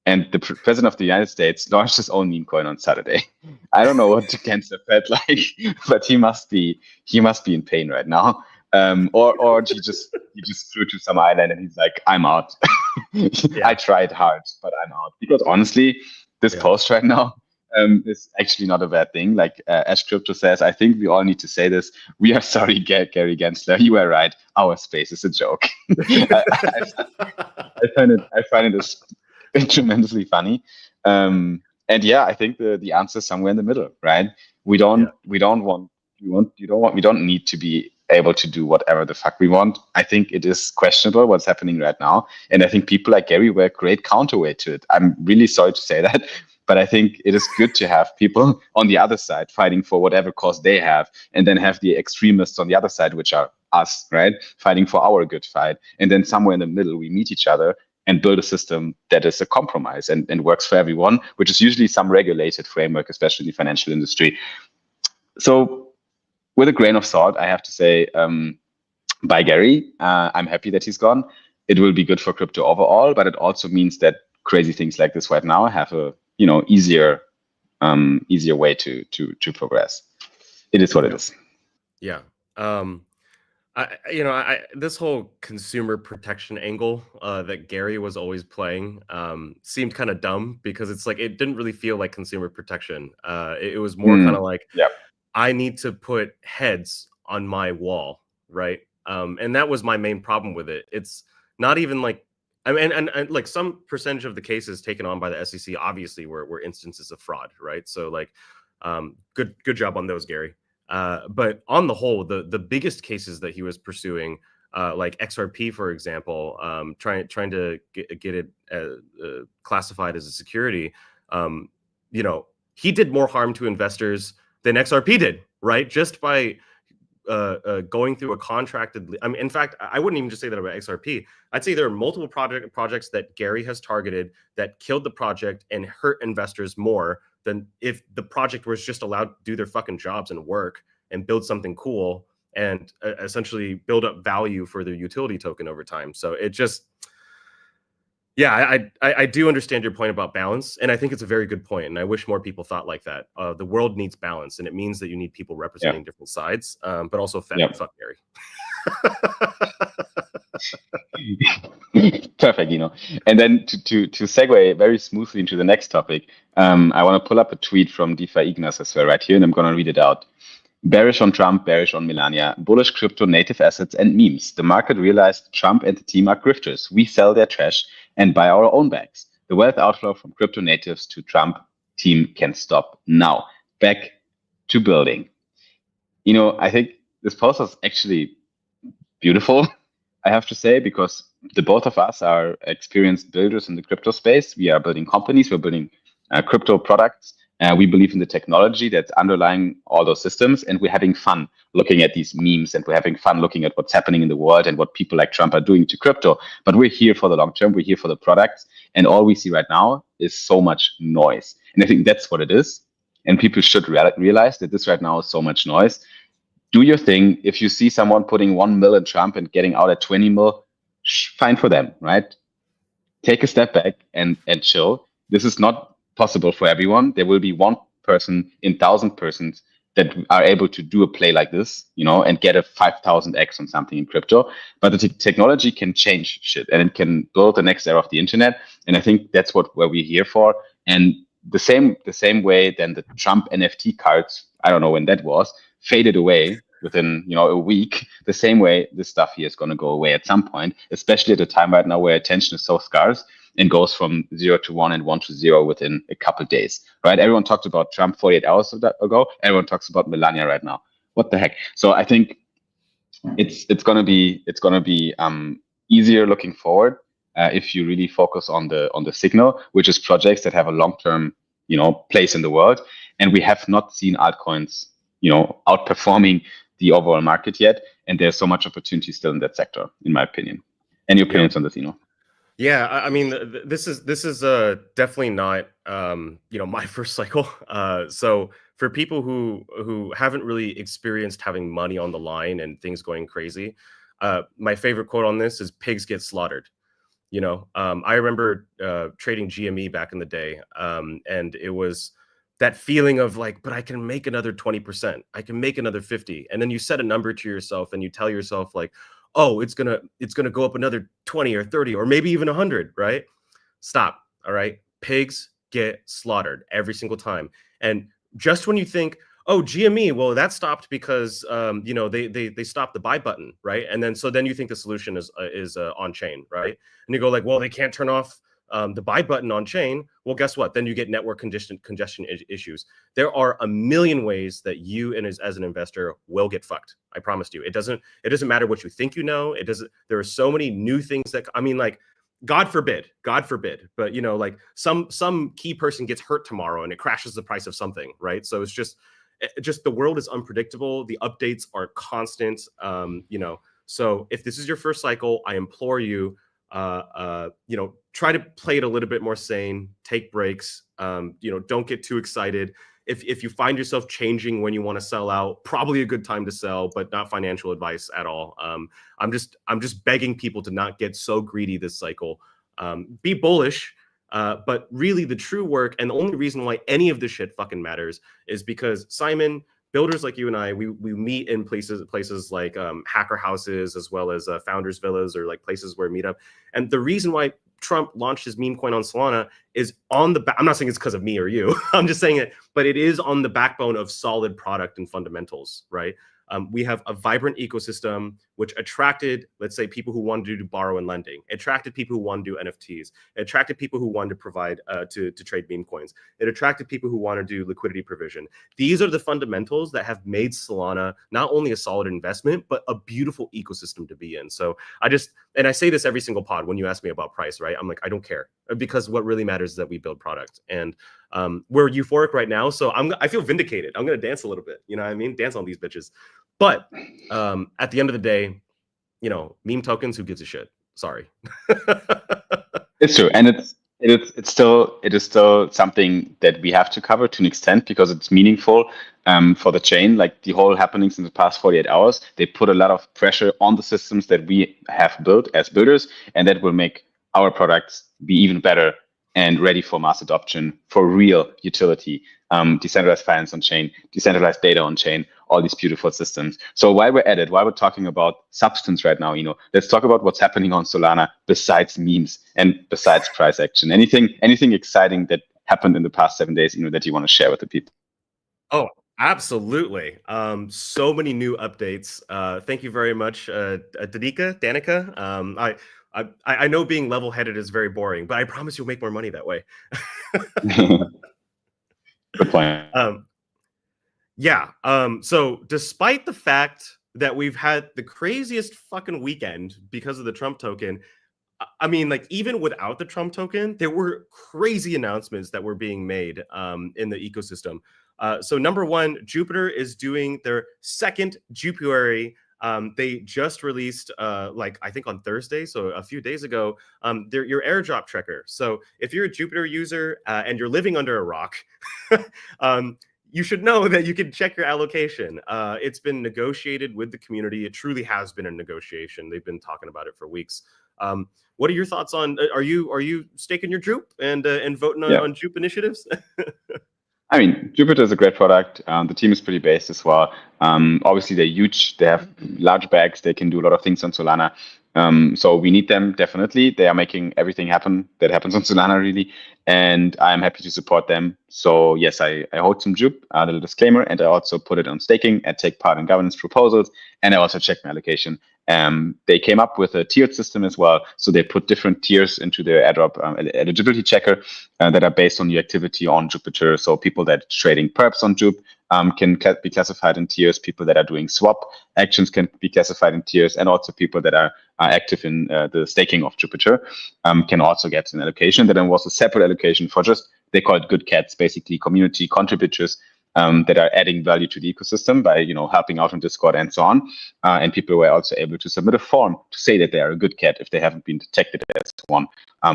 And the president of the United States launched his own meme coin on Saturday. I don't know what the cancer felt like, but he must be in pain right now. Or he just flew to some island and he's like, I'm out. I tried hard, but I'm out. Because honestly, this post right now is actually not a bad thing. Like Ash Crypto says, I think we all need to say this. We are sorry, Gary Gensler. You were right. Our space is a joke. I find it tremendously funny. And I think the answer is somewhere in the middle, right? We don't need to be able to do whatever the fuck we want. I think it is questionable what's happening right now. And I think people like Gary were a great counterweight to it. I'm really sorry to say that, but I think it is good to have people on the other side fighting for whatever cause they have, and then have the extremists on the other side, which are us, right? Fighting for our good fight. And then somewhere in the middle, we meet each other and build a system that is a compromise and works for everyone, which is usually some regulated framework, especially in the financial industry. So with a grain of salt, I have to say, bye, Gary. I'm happy that he's gone. It will be good for crypto overall, but it also means that crazy things like this right now have a easier way to progress. It is what it is. Yeah. This whole consumer protection angle that Gary was always playing seemed kind of dumb, because it's like, it didn't really feel like consumer protection. It was more kind of like, I need to put heads on my wall, right? And that was my main problem with it. It's not even like, I mean, and like some percentage of the cases taken on by the SEC obviously were instances of fraud, right? So like, good job on those, Gary. But on the whole, the biggest cases that he was pursuing, like XRP, for example, trying to get it classified as a security, he did more harm to investors than XRP did, right? Just by going through a contracted. I mean, in fact, I wouldn't even just say that about XRP. I'd say there are multiple projects that Gary has targeted that killed the project and hurt investors more than if the project was just allowed to do their fucking jobs and work and build something cool and essentially build up value for their utility token over time. So it just, I do understand your point about balance, and I think it's a very good point, and I wish more people thought like that. The world needs balance, and it means that you need people representing different sides, but also fuck Gary. Perfect, And then to segue very smoothly into the next topic, I want to pull up a tweet from DeFi Ignas as well right here, and I'm going to read it out. Bearish on Trump, bearish on Melania, bullish crypto native assets and memes. The market realized Trump and the team are grifters. We sell their trash and buy our own bags. The wealth outflow from crypto natives to Trump team can stop now. Back to building. I think this post was actually beautiful, I have to say, because the both of us are experienced builders in the crypto space. We are building companies, we're building crypto products. We believe in the technology that's underlying all those systems, and we're having fun looking at these memes, and we're having fun looking at what's happening in the world and what people like Trump are doing to crypto. But we're here for the long term. We're here for the products, and all we see right now is so much noise. And I think that's what it is. And people should realize that this right now is so much noise. Do your thing. If you see someone putting 1 mil in Trump and getting out at 20 mil, fine for them, right? Take a step back and chill. This is not possible for everyone. There will be one person in 1,000 persons that are able to do a play like this, and get a 5,000x on something in crypto. But the technology can change shit, and it can build the next era of the internet. And I think that's where we're here for. And the same way then the Trump NFT cards, I don't know when that was, faded away within a week. The same way this stuff here is going to go away at some point, especially at a time right now where attention is so scarce and goes from 0 to 1 and 1 to 0 within a couple of days, right? Everyone talked about Trump 48 hours ago. Everyone talks about Melania right now. What the heck? So I think it's gonna be easier looking forward if you really focus on the signal, which is projects that have a long-term place in the world. And we have not seen altcoins outperforming the overall market yet, and there's so much opportunity still in that sector, in my opinion. Any opinions on this, Eno? Yeah, I mean, this is definitely not my first cycle. So for people who haven't really experienced having money on the line and things going crazy, my favorite quote on this is "Pigs get slaughtered." I remember trading GME back in the day, and it was that feeling of like, but I can make another 20%, I can make another 50, and then you set a number to yourself and you tell yourself like, oh, it's gonna go up another 20 or 30 or maybe even 100, right? Stop. All right. Pigs get slaughtered every single time. And just when you think, oh, GME, well, that stopped because they stopped the buy button, right? And then you think the solution is on chain, right? And you go like, well, they can't turn off the buy button on chain. Well, guess what? Then you get network congestion issues. There are a million ways that you as an investor will get fucked. I promised you. It doesn't matter what you think you know. It doesn't. There are so many new things that like. God forbid, but like some key person gets hurt tomorrow and it crashes the price of something, right? So it's just the world is unpredictable. The updates are constant. So if this is your first cycle, I implore you, try to play it a little bit more sane, take breaks, don't get too excited. If you find yourself changing when you want to sell out, probably a good time to sell, but not financial advice at all. I'm just begging people to not get so greedy this cycle. Be bullish, but really the true work and the only reason why any of this shit fucking matters is because Simon, builders like you and I, we meet in places like hacker houses as well as founders villas or like places where we meet up. And the reason why Trump launched his meme coin on Solana is on the I'm not saying it's because of me or you. I'm just saying it, but it is on the backbone of solid product and fundamentals, right? We have a vibrant ecosystem which attracted, let's say, people who wanted to do borrow and lending, attracted people who wanted to do NFTs, it attracted people who wanted to provide to trade meme coins, it attracted people who want to do liquidity provision. These are the fundamentals that have made Solana not only a solid investment, but a beautiful ecosystem to be in. So I say this every single pod when you ask me about price, right? I'm like, I don't care, because what really matters is that we build product. And we're euphoric right now, so I feel vindicated. I'm gonna dance a little bit, you know what I mean? Dance on these bitches. But at the end of the day, meme tokens, who gives a shit? Sorry. It's true, and it is still something that we have to cover to an extent because it's meaningful for the chain. Like the whole happenings in the past 48 hours, they put a lot of pressure on the systems that we have built as builders, and that will make our products be even better and ready for mass adoption, for real utility, decentralized finance on chain, decentralized data on chain, all these beautiful systems. So while we're at it, while we're talking about substance right now, let's talk about what's happening on Solana besides memes and besides price action. Anything exciting that happened in the past 7 days, that you want to share with the people? Oh, absolutely. So many new updates. Thank you very much, Danica. I know being level-headed is very boring, but I promise you'll make more money that way. Good point. So despite the fact that we've had the craziest fucking weekend because of the Trump token, I mean, like even without the Trump token, there were crazy announcements that were being made in the ecosystem. So number one, Jupiter is doing their second Jupiary. They just released, I think on Thursday, so a few days ago, your airdrop tracker. So if you're a Jupiter user and you're living under a rock, you should know that you can check your allocation. It's been negotiated with the community. It truly has been a negotiation. They've been talking about it for weeks. What are your thoughts on? Are you staking your Jupe and voting on Jupe initiatives? I mean, Jupiter is a great product. The team is pretty based as well. Obviously, they're huge. They have large bags. They can do a lot of things on Solana. So we need them definitely. They are making everything happen that happens on Solana really, and I'm happy to support them. So yes, I hold some Jupe, a little disclaimer, and I also put it on staking and take part in governance proposals, and I also check my allocation. They came up with a tiered system as well, so they put different tiers into their airdrop eligibility checker that are based on your activity on Jupiter. So people that are trading perps on Jupe can be classified in tiers. People that are doing swap actions can be classified in tiers, and also people that are active in the staking of Jupiter can also get an allocation. Then was a separate allocation for just, they call it good cats, basically community contributors that are adding value to the ecosystem by helping out on Discord and so on. And people were also able to submit a form to say that they are a good cat if they haven't been detected as one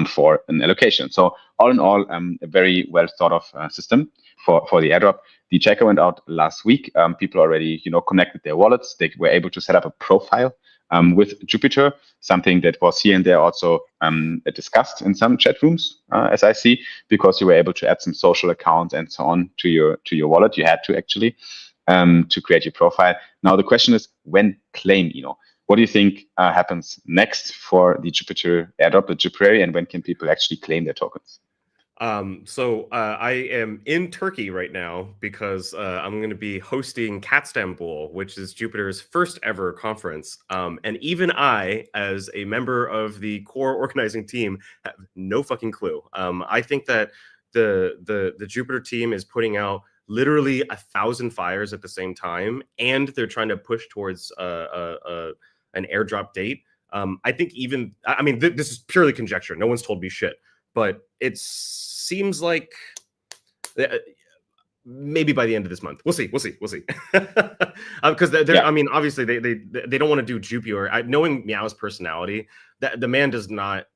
for an allocation. So all in all, a very well thought of system for the airdrop. The checker went out last week. People already connected their wallets. They were able to set up a profile with Jupiter, something that was here and there also discussed in some chat rooms, as I see, because you were able to add some social accounts and so on to your wallet. You had to actually to create your profile. Now the question is, when claim? What do you think happens next for the Jupiter airdrop, the Jupiter, and when can people actually claim their tokens? So I am in Turkey right now because I'm going to be hosting Catstanbul, which is Jupiter's first ever conference. And even I, as a member of the core organizing team, have no fucking clue. I think that the Jupiter team is putting out literally 1,000 fires at the same time, and they're trying to push towards an airdrop date. I think this is purely conjecture. No one's told me shit. But it seems like maybe by the end of this month, we'll see. Because they're I mean, obviously they don't want to do Jupiter. Knowing Meow's personality, the man does not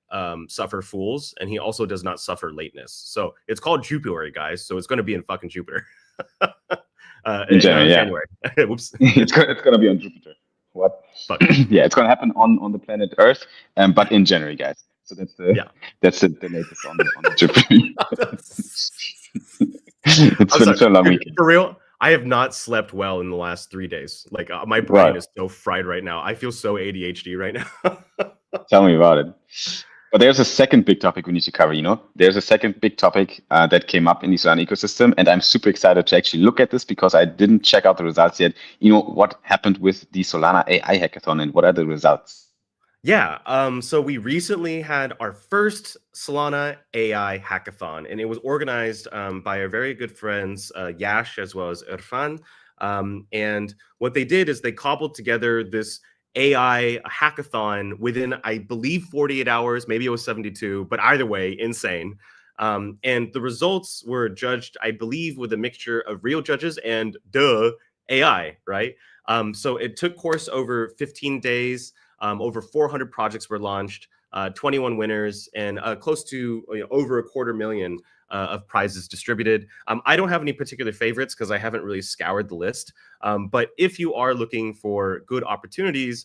suffer fools, and he also does not suffer lateness. So it's called Jupiter, guys. So it's going to be in fucking Jupiter. in January. Whoops. it's gonna be on Jupiter. What? Fuck. Yeah, it's gonna happen on the planet Earth, but in January, guys. So that's the latest on the Jupiter. It's been so long weekend. For real, I have not slept well in the last 3 days. Like my brain is so fried right now. I feel so ADHD right now. Tell me about it. But there's a second big topic we need to cover. There's a second big topic that came up in the Solana ecosystem, and I'm super excited to actually look at this because I didn't check out the results yet. What happened with the Solana AI hackathon, and what are the results? Yeah, so we recently had our first Solana AI hackathon, and it was organized by our very good friends Yash as well as Irfan. And what they did is they cobbled together this AI hackathon within, I believe, 48 hours. Maybe it was 72, but either way, insane. And the results were judged, I believe, with a mixture of real judges and AI, right? So it took course over 15 days. Over 400 projects were launched, 21 winners, and close to over 250,000 of prizes distributed. I don't have any particular favorites because I haven't really scoured the list. But if you are looking for good opportunities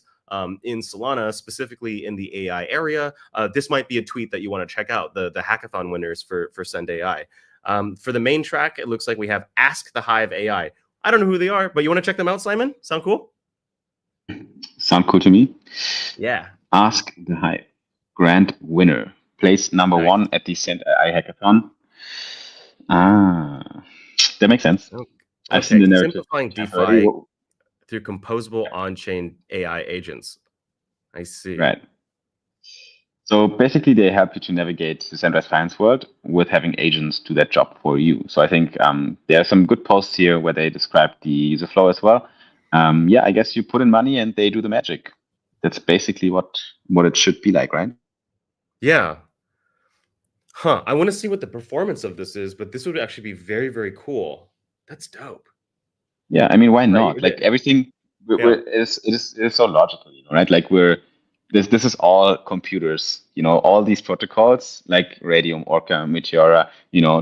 in Solana, specifically in the AI area, this might be a tweet that you want to check out, the hackathon winners for Send AI. For the main track, it looks like we have Ask the Hive AI. I don't know who they are, but you want to check them out, Simon? Sound cool? Sound cool to me. Yeah. Ask the Hive, grand winner, place number 1 at the Send AI hackathon. That makes sense. Okay. I've seen the narrative. Simplifying DeFi through composable on-chain AI agents. I see. Right. So basically, they help you to navigate the centralized finance world with having agents do that job for you. So I think there are some good posts here where they describe the user flow as well. I guess you put in money and they do the magic. That's basically what it should be like, right? Yeah. I want to see what the performance of this is, but this would actually be very, very cool. That's dope. Yeah, I mean, why not? Like everything it is so logical, right? Like this is all computers, all these protocols like Radium, Orca, Meteora,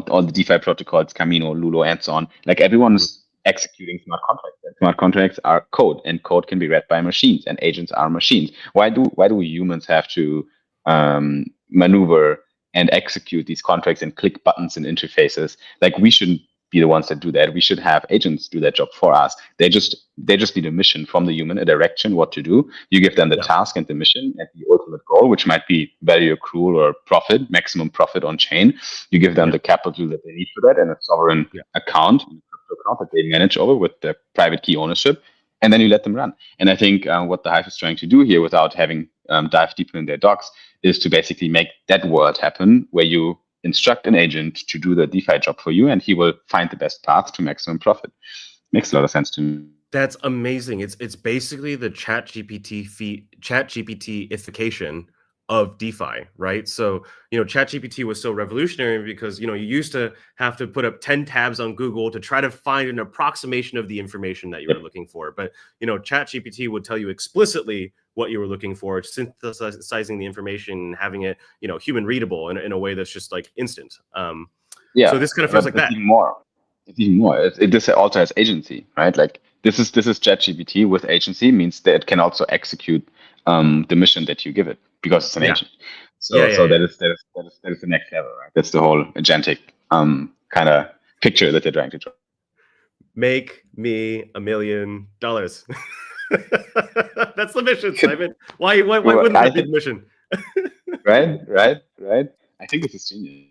all the DeFi protocols, Camino, Lulo, and so on. Like everyone's executing smart contracts. And smart contracts are code, and code can be read by machines, and agents are machines. Why do humans have to maneuver and execute these contracts and click buttons and interfaces? Like we shouldn't be the ones that do that. We should have agents do that job for us. They just need a mission from the human, a direction, what to do. You give them the task and the mission and the ultimate goal, which might be value accrual or profit, maximum profit on chain. You give them the capital that they need for that and a sovereign account, a crypto account that they manage over with the private key ownership, and then you let them run. And I think what the Hive is trying to do here, without having dive deeper in their docs, is to basically make that world happen where you instruct an agent to do the DeFi job for you, and he will find the best path to maximum profit. Makes a lot of sense to me. That's amazing. It's basically the ChatGPT-ification of DeFi, right? So, ChatGPT was so revolutionary because, you used to have to put up 10 tabs on Google to try to find an approximation of the information that you were looking for. But, ChatGPT would tell you explicitly what you were looking for, synthesizing the information and having it, human readable in a way that's just like instant. So this kind of feels like that. It's even more. This also has agency, right? Like this is ChatGPT with agency, means that it can also execute the mission that you give it because it's an agent. So that is the next level, right? That's the whole agentic kind of picture that they're trying to draw. Make me $1 million. That's the mission, Simon. Why wouldn't that be the mission? Right. I think this is genius.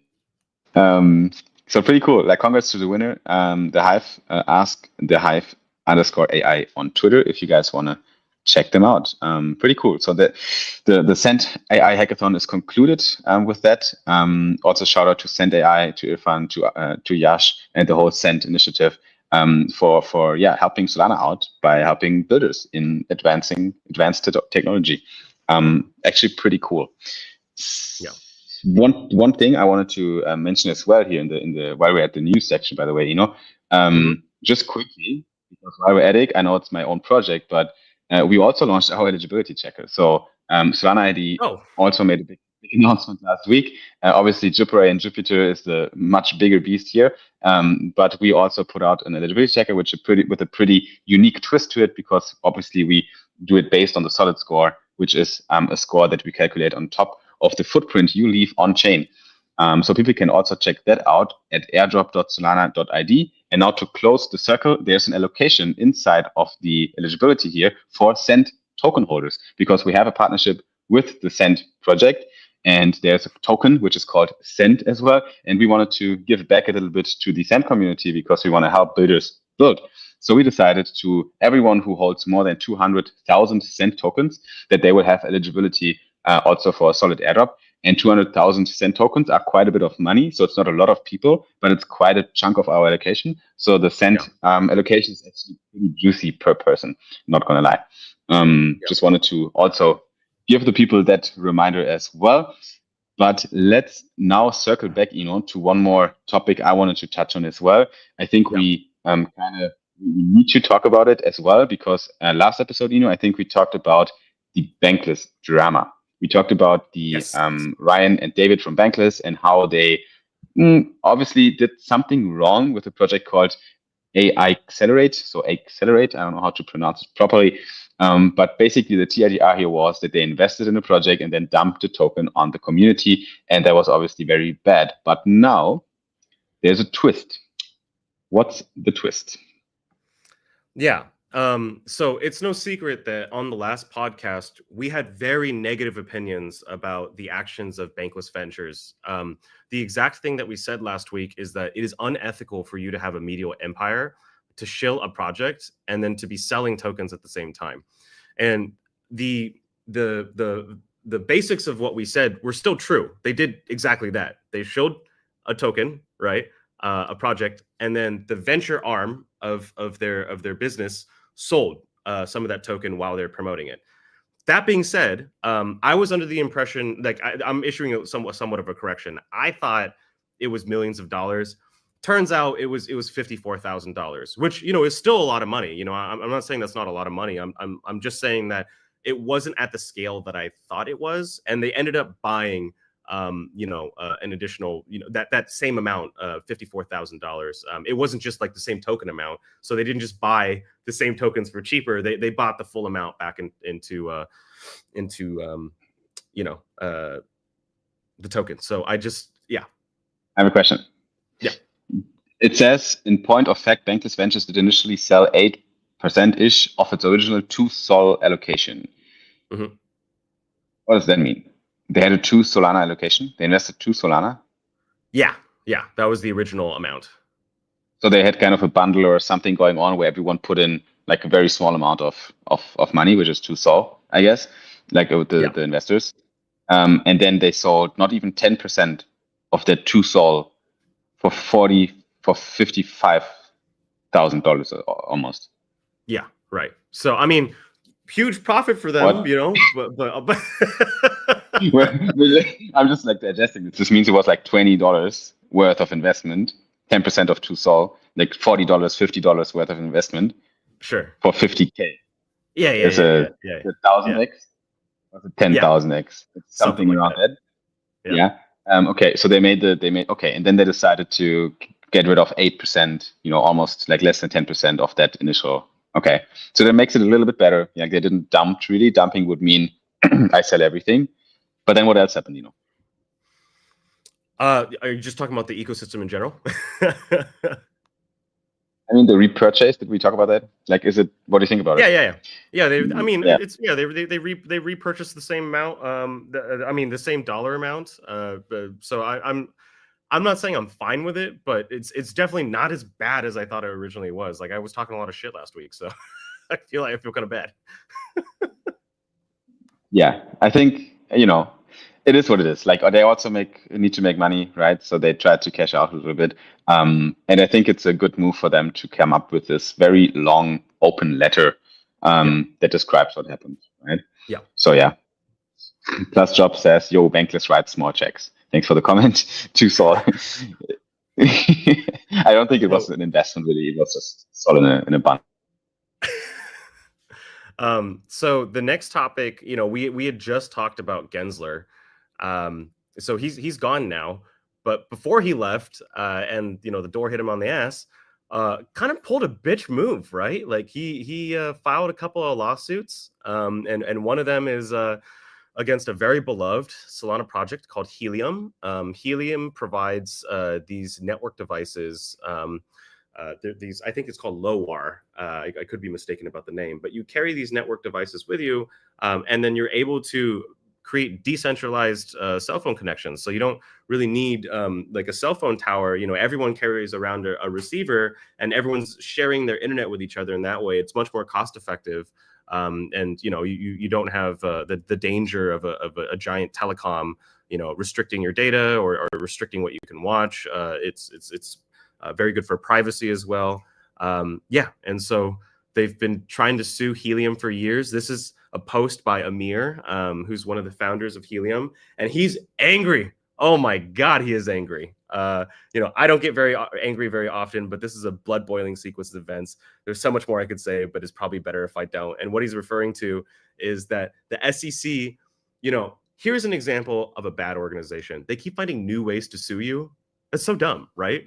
So pretty cool. Like, congrats to the winner. The Hive, ask the Hive_AI on Twitter if you guys want to check them out. Pretty cool. So the Cent AI hackathon is concluded with that. Also shout out to Cent AI, to Irfan, to Yash, and the whole Cent initiative for helping Solana out by helping builders in advanced technology. Actually pretty cool. Yeah. One thing I wanted to mention as well here in the while we're at the news section, by the way, just quickly, because while we're at it, I know it's my own project, but we also launched our eligibility checker. So Solana ID also made a big announcement last week. Obviously, Jupiter and Jupiter is the much bigger beast here, but we also put out an eligibility checker, with a pretty unique twist to it, because obviously we do it based on the solid score, which is a score that we calculate on top of the footprint you leave on chain. So people can also check that out at airdrop.solana.id. And now, to close the circle, there's an allocation inside of the eligibility here for Cent token holders, because we have a partnership with the Cent project, and there's a token which is called Cent as well. And we wanted to give back a little bit to the Cent community because we want to help builders build. So we decided to everyone who holds more than 200,000 Cent tokens, that they will have eligibility also for a solid airdrop. And 200,000 Cent tokens are quite a bit of money. So it's not a lot of people, but it's quite a chunk of our allocation. So the Cent allocation is actually pretty juicy per person, not going to lie. Just wanted to also give the people that reminder as well. But let's now circle back, to one more topic I wanted to touch on as well. I think we we need to talk about it as well, because last episode, I think we talked about the Bankless drama. We talked about the Ryan and David from Bankless and how they obviously did something wrong with a project called AI Accelerate. So Accelerate, I don't know how to pronounce it properly. But basically the TLDR here was that they invested in a project and then dumped the token on the community. And that was obviously very bad. But now there's a twist. What's the twist? Yeah. So it's no secret that on the last podcast, we had very negative opinions about the actions of Bankless Ventures. The exact thing that we said last week is that it is unethical for you to have a medial empire, to shill a project, and then to be selling tokens at the same time. And the basics of what we said were still true. They did exactly that. They shilled a token, right? A project, and then the venture arm of their business sold some of that token while they're promoting it. That being said, I was under the impression, like I'm issuing a somewhat of a correction. I thought it was millions of dollars. Turns out it was $54,000, which is still a lot of money. I'm not saying that's not a lot of money. I'm just saying that it wasn't at the scale that I thought it was, and they ended up buying an additional, that same amount, $54,000. It wasn't just like the same token amount. So they didn't just buy the same tokens for cheaper. They bought the full amount back into the token. So I have a question. Yeah. It says, in point of fact, Bankless Ventures did initially sell 8%-ish of its original 2 Sol allocation. Mhm. What does that mean? They had a 2 Solana allocation. They invested 2 Solana. Yeah, that was the original amount. So they had kind of a bundle or something going on where everyone put in like a very small amount of money, which is 2 Sol, I guess, like the investors. And then they sold not even 10% of that 2 Sol for $55,000 almost. Yeah, right. So I mean, huge profit for them, What? you know. But I'm just like digesting this. This means it was like $20 worth of investment, 10% of 2 Sol, like $40, $50 worth of investment sure. for 50K. Yeah. It's a 1,000x or 10,000x. It's something like around that. Yeah. Okay. So they made okay, and then they decided to get rid of 8%. Almost like less than 10% of that initial. Okay. So that makes it a little bit better. Like they didn't dump. Really, dumping would mean I sell everything. But then what else happened? Are you just talking about the ecosystem in general? I mean, the repurchase. Did we talk about that? Like, what do you think about it? Yeah. They repurchased the same amount. The same dollar amount. So I'm not saying I'm fine with it, but it's definitely not as bad as I thought it originally was. Like I was talking a lot of shit last week, so I feel kind of bad. Yeah, I think it is what it is. Like they also need to make money, right? So they try to cash out a little bit. And I think it's a good move for them to come up with this very long open letter that describes what happened, right? Yeah. So yeah. Plus Job says, "Yo, Bankless writes small checks." Thanks for the comment. Too Sol. I don't think it was an investment really. It was just Sol in a bun. So the next topic, we had just talked about Gensler. So he's gone now, but before he left, and the door hit him on the ass, kind of pulled a bitch move, right? Like he filed a couple of lawsuits, and one of them is against a very beloved Solana project called Helium. Helium provides these network devices. These, I think it's called LOWAR. I could be mistaken about the name, but you carry these network devices with you, and then you're able to create decentralized cell phone connections. So you don't really need like a cell phone tower. Everyone carries around a receiver, and everyone's sharing their internet with each other. In that way, it's much more cost effective. And you don't have the danger of a giant telecom, restricting your data or restricting what you can watch. It's very good for privacy as well. And so they've been trying to sue Helium for years. This is a post by Amir, who's one of the founders of Helium, and he's angry. Oh my God, he is angry. I don't get very angry very often, but this is a blood boiling sequence of events. There's so much more I could say, but it's probably better if I don't. And what he's referring to is that the SEC, here's an example of a bad organization. They keep finding new ways to sue you. That's so dumb, right?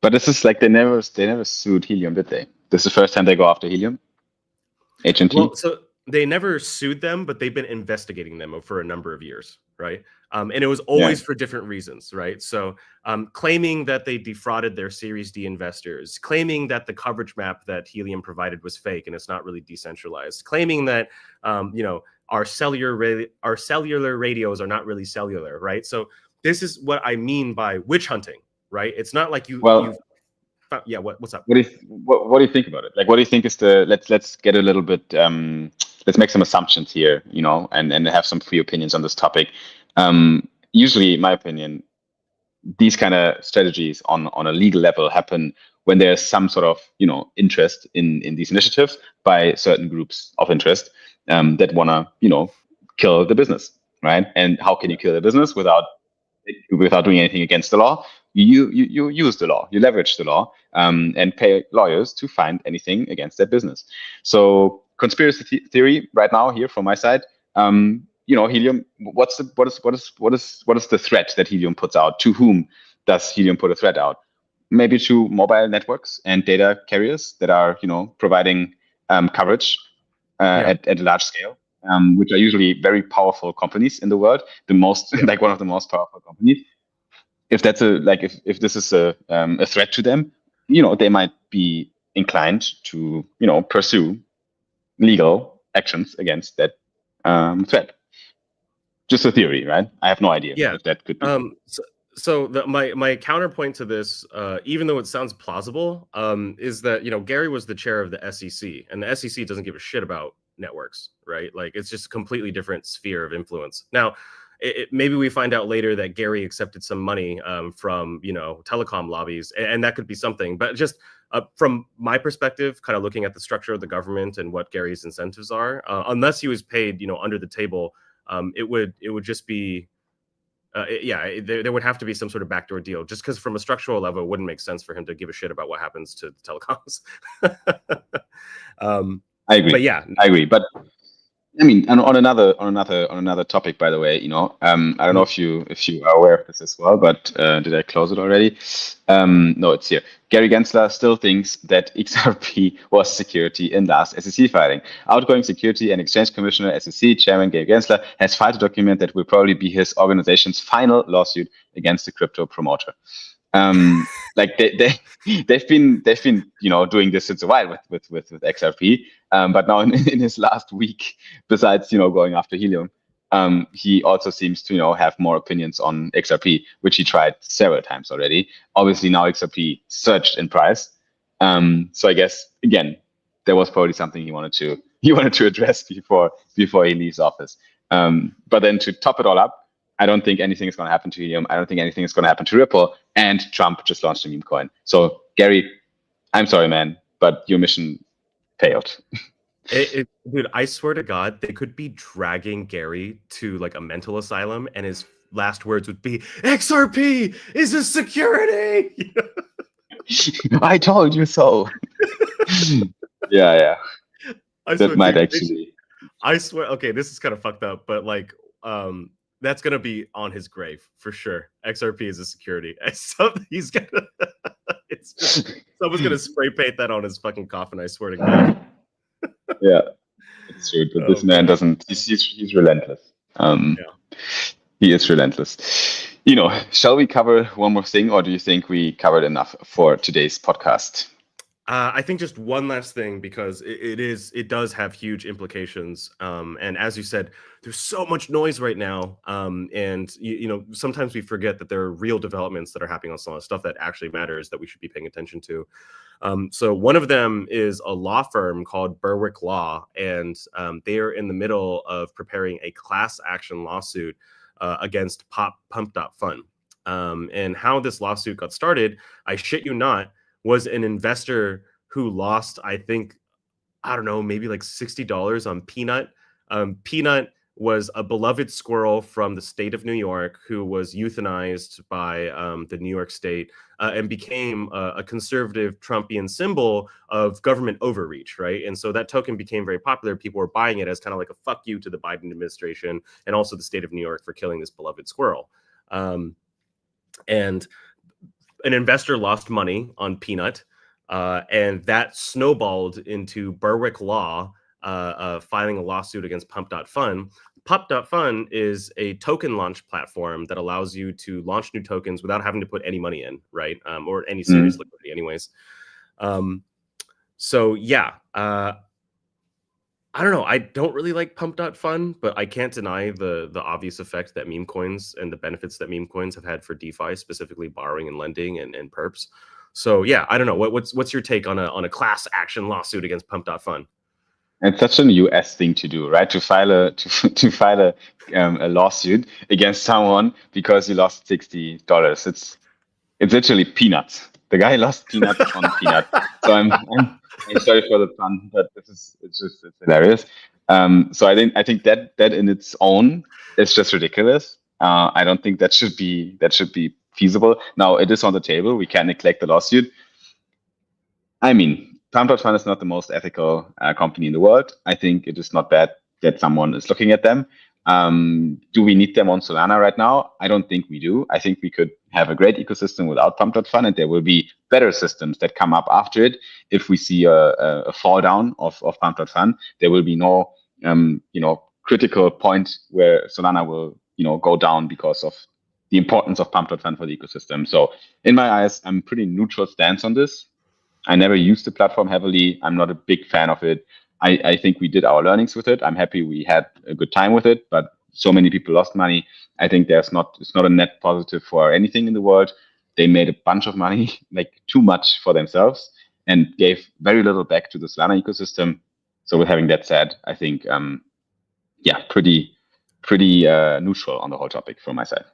But this is like they never sued Helium, did they? This is the first time they go after Helium. HNT. Well, so they never sued them, but they've been investigating them for a number of years, right? And it was always for different reasons, right? So claiming that they defrauded their Series D investors, claiming that the coverage map that Helium provided was fake and it's not really decentralized, claiming that our cellular radios are not really cellular, right? So this is what I mean by witch hunting, right? It's not like what's up? What do you think about it? Like, what do you think is let's get a little bit let's make some assumptions here, and have some free opinions on this topic. Usually, in my opinion, these kind of strategies on a legal level happen when there's some sort of interest in these initiatives by certain groups of interest that want to kill the business, right? And how can you kill the business without doing anything against the law? You use the law, you leverage the law, and pay lawyers to find anything against that business. So conspiracy theory right now here from my side. Helium. What is the threat that Helium puts out? To whom does Helium put a threat out? Maybe to mobile networks and data carriers that are providing coverage at a large scale. Which are usually very powerful companies in the world, like one of the most powerful companies. if that's if this is a threat to them, they might be inclined to pursue legal actions against that threat. Just a theory, right? I have no idea if that could be. So my counterpoint to this, even though it sounds plausible, is that Gary was the chair of the SEC, and the SEC doesn't give a shit about networks, right? Like, it's just a completely different sphere of influence. Now, maybe we find out later that Gary accepted some money from telecom lobbies, and that could be something. But just from my perspective, kind of looking at the structure of the government and what Gary's incentives are, unless he was paid under the table, it would just be. There would have to be some sort of backdoor deal, just because from a structural level, it wouldn't make sense for him to give a shit about what happens to the telecoms. I agree. But yeah, I agree. But I mean, on another topic, by the way, I don't know if you are aware of this as well, but did I close it already? No, it's here. Gary Gensler still thinks that XRP was security in last SEC filing. Outgoing Security and Exchange Commissioner, SEC Chairman Gary Gensler, has filed a document that will probably be his organization's final lawsuit against the crypto promoter. Like they've been doing this since a while with XRP, but now in his last week, besides going after Helium, he also seems to have more opinions on XRP, which he tried several times already. Obviously now XRP surged in price, so I guess again there was probably something he wanted to address before he leaves office. But then to top it all up, I don't think anything is going to happen to Helium. I don't think anything is going to happen to Ripple. And Trump just launched a meme coin. So, Gary, I'm sorry, man, but your mission failed. Dude, I swear to God, they could be dragging Gary to like a mental asylum, and his last words would be, XRP is a security. I told you so. Yeah. That might actually. I swear. Okay, this is kind of fucked up, but like, that's gonna be on his grave for sure. XRP is a security. He's gonna. It's just someone's gonna spray paint that on his fucking coffin. I swear to God. Yeah, it's true. But this man doesn't. He's relentless. He is relentless. Shall we cover one more thing, or do you think we covered enough for today's podcast? I think just one last thing, because it does have huge implications. And as you said, there's so much noise right now. And sometimes we forget that there are real developments that are happening on Solana, stuff that actually matters that we should be paying attention to. So one of them is a law firm called Berwick Law, and they are in the middle of preparing a class action lawsuit against Pump.Fun. And how this lawsuit got started, I shit you not, was an investor who lost, I think, I don't know, maybe like $60 on Peanut. Peanut was a beloved squirrel from the state of New York who was euthanized by the New York state and became a conservative Trumpian symbol of government overreach, right? And so that token became very popular. People were buying it as kind of like a fuck you to the Biden administration and also the state of New York for killing this beloved squirrel. And an investor lost money on Peanut, and that snowballed into Berwick Law filing a lawsuit against Pump.Fun. Pump.Fun is a token launch platform that allows you to launch new tokens without having to put any money in, right? Or any serious liquidity anyways. So yeah, I don't know. I don't really like Pump.Fun, but I can't deny the obvious effect that meme coins and the benefits that meme coins have had for DeFi, specifically borrowing and lending and perps. So yeah, I don't know. What's your take on a class action lawsuit against Pump.Fun? It's such a US thing to do, right? To file a lawsuit against someone because you lost $60. It's literally peanuts. The guy lost peanuts on peanut. So I'm sorry for the pun, but it's hilarious. So I think that in its own is just ridiculous. I don't think that should be feasible. Now it is on the table. We can't neglect the lawsuit. I mean, Pump.Fun is not the most ethical company in the world. I think it is not bad that someone is looking at them. Do we need them on Solana right now? I don't think we do. I think we could have a great ecosystem without Pump.Fun, and there will be better systems that come up after it. If we see a fall down of Pump.Fun, there will be no critical point where Solana will go down because of the importance of pump.fun for the ecosystem. So in my eyes, I'm pretty neutral stance on this. I never used the platform heavily. I'm not a big fan of it. I think we did our learnings with it. I'm happy we had a good time with it, but so many people lost money. I think it's not a net positive for anything in the world. They made a bunch of money, like too much for themselves, and gave very little back to the Solana ecosystem. So with having that said, I think, pretty neutral on the whole topic from my side.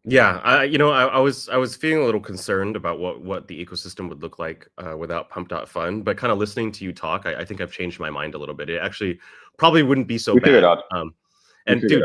Yeah, I was feeling a little concerned about what the ecosystem would look like without Pump.Fun, but kind of listening to you talk, I think I've changed my mind a little bit. It actually probably wouldn't be so We figured bad. out. And dude,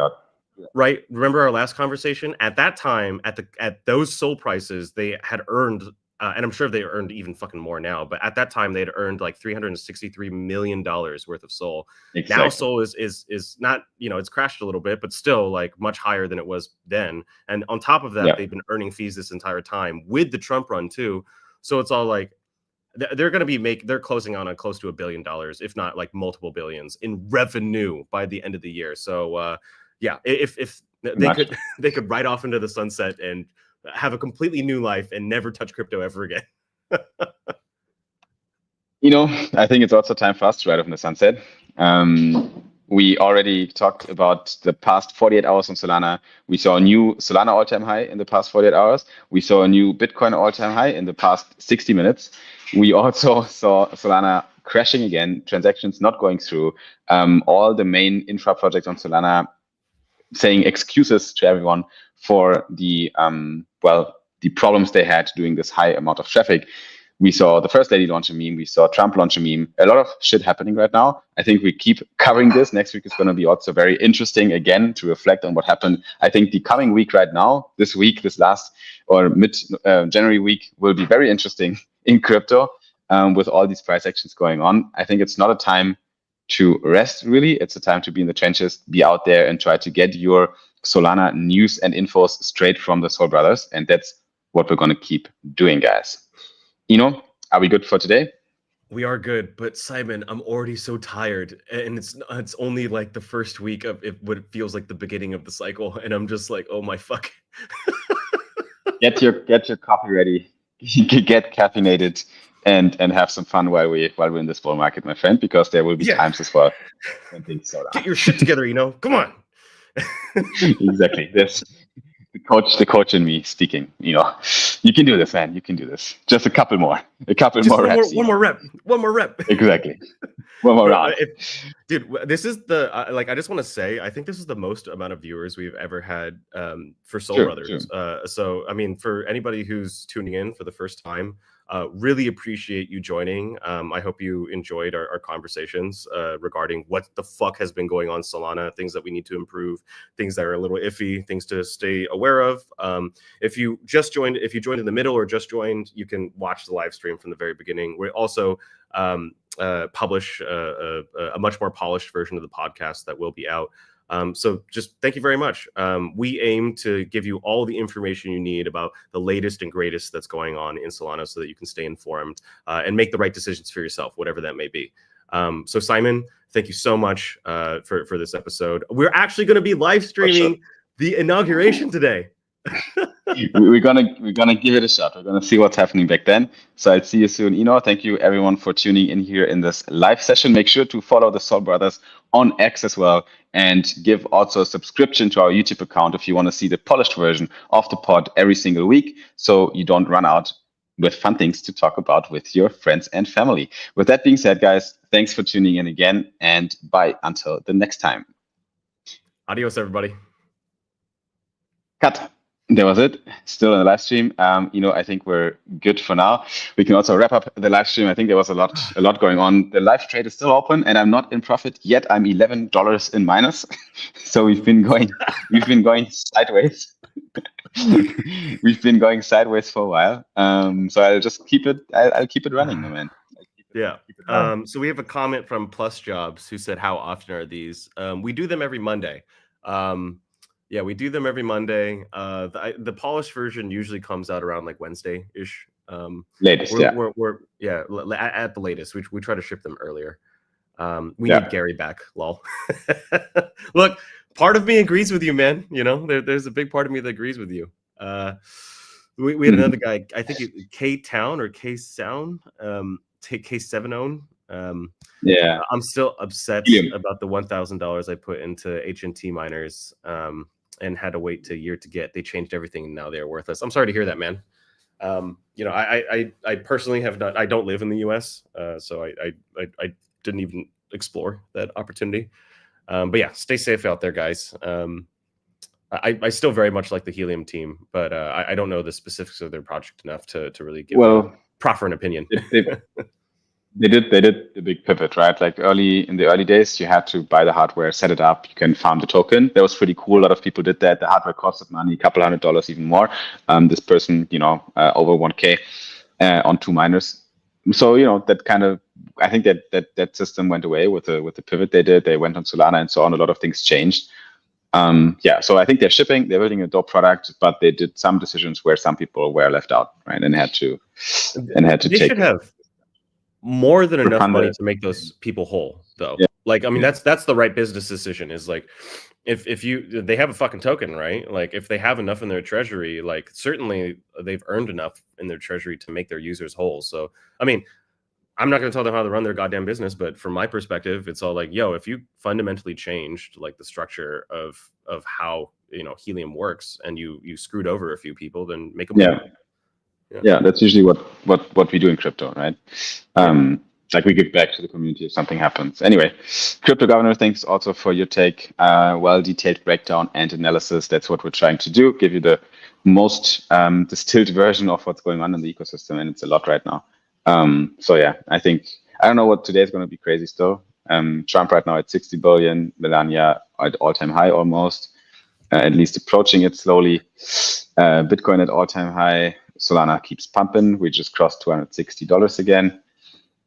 right? Remember our last conversation? At that time, at those SOL prices, they had earned, and I'm sure they earned even fucking more now. But at that time, they had earned like $363 million worth of SOL. Exactly. Now SOL is not, it's crashed a little bit, but still like much higher than it was then. And on top of that, they've been earning fees this entire time with the Trump run too. So it's all like they're going to be they're closing on close to $1 billion, if not like multiple billions in revenue by the end of the year. So yeah, if they could ride off into the sunset and have a completely new life and never touch crypto ever again. I think it's also time for us to ride off in the sunset. We already talked about the past 48 hours on Solana. We saw a new Solana all-time high in the past 48 hours. We saw a new Bitcoin all-time high in the past 60 minutes. We also saw Solana crashing again, transactions not going through. All the main infra projects on Solana saying excuses to everyone for the problems they had doing this high amount of traffic. We saw the First Lady launch a meme. We saw Trump launch a meme. A lot of shit happening right now. I think we keep covering this. Next week is going to be also very interesting again to reflect on what happened. I think the coming week right now, this last or mid-January week will be very interesting in crypto with all these price actions going on. I think it's not a time to rest, really. It's a time to be in the trenches, be out there and try to get your Solana news and infos straight from the Sol Brothers. And that's what we're going to keep doing, guys. Are we good for today? We are good, but Simon, I'm already so tired, and it's only like the first week of what it feels like the beginning of the cycle, and I'm just like, oh my fuck. Get your coffee ready, get caffeinated, and have some fun while we're in this bull market, my friend, because there will be times as well when things slow down. Get your shit together, come on. Exactly. This. The coach in me speaking, you can do this, man. You can do this. Just a couple more reps. One more rep. Exactly. One more round. Dude, this is the, I just want to say, I think this is the most amount of viewers we've ever had for Sol Brothers. Sure. So, I mean, for anybody who's tuning in for the first time, really appreciate you joining. I hope you enjoyed our conversations regarding what the fuck has been going on Solana, things that we need to improve, things that are a little iffy, things to stay aware of. If you joined in the middle or just joined, you can watch the live stream from the very beginning. We also publish a much more polished version of the podcast that will be out. So just thank you very much. We aim to give you all the information you need about the latest and greatest that's going on in Solana so that you can stay informed and make the right decisions for yourself, whatever that may be. So Simon, thank you so much for this episode. We're actually going to be live streaming the inauguration today. We're gonna give it a shot. We're gonna see what's happening back then. So I'll see you soon, Eno. Thank you everyone for tuning in here in this live session. Make sure to follow the Sol Brothers on X as well, and give also a subscription to our YouTube account if you want to see the polished version of the pod every single week, so you don't run out with fun things to talk about with your friends and family. With that being said, guys, thanks for tuning in again, and bye until the next time. Adios, everybody. Cut. That was it. Still in the live stream. I think we're good for now. We can also wrap up the live stream. I think there was a lot going on. The live trade is still open, and I'm not in profit yet. I'm $11 in minus. So we've been going sideways. We've been going sideways for a while. So I'll just keep it. I'll keep it running, my man. So we have a comment from Plus Jobs who said, "How often are these?" We do them every Monday. Yeah, we do them every Monday. The polished version usually comes out around like Wednesday-ish. Latest, we're at the latest. We try to ship them earlier. We need Gary back, lol. Look, part of me agrees with you, man. There's a big part of me that agrees with you. We had another guy, I think K Town or K Sound, K7 own. Yeah, I'm still upset Helium. about the $1,000 I put into HNT miners, and had to wait a year to get. They changed everything, and now they're worthless. I'm sorry to hear that, man. You know, I personally have not. I don't live in the U.S., so I didn't even explore that opportunity. But yeah, stay safe out there, guys. I still very much like the Helium team, but I don't know the specifics of their project enough to really give a proper an opinion. They did the big pivot, right? Like in the early days, you had to buy the hardware, set it up, you can farm the token. That was pretty cool. A lot of people did that. The hardware costed money, a couple $100, even more. This person, over 1K on 2 miners. So that kind of, I think that system went away with the pivot they did. They went on Solana and so on. A lot of things changed. So I think they're building a dope product, but they did some decisions where some people were left out, right, and had to They should have more than enough money it. to make those people whole, though. Yeah. Like, I mean, that's the right business decision. Is like, if they have a fucking token, right? Like, if they have enough in their treasury, like, certainly they've earned enough in their treasury to make their users whole. So, I mean, I'm not going to tell them how to run their goddamn business, but from my perspective, it's all like, yo, if you fundamentally changed like the structure of how Helium works, and you screwed over a few people, then make them. Yeah, that's usually what we do in crypto, right? Like, we give back to the community if something happens. Anyway, Crypto Governor, thanks also for your take. Well-detailed breakdown and analysis. That's what we're trying to do. Give you the most distilled version of what's going on in the ecosystem, and it's a lot right now. So yeah, I don't know what today is going to be crazy still. Trump right now at 60 billion, Melania at all-time high almost, at least approaching it slowly. Bitcoin at all-time high. Solana keeps pumping. We just crossed $260 again.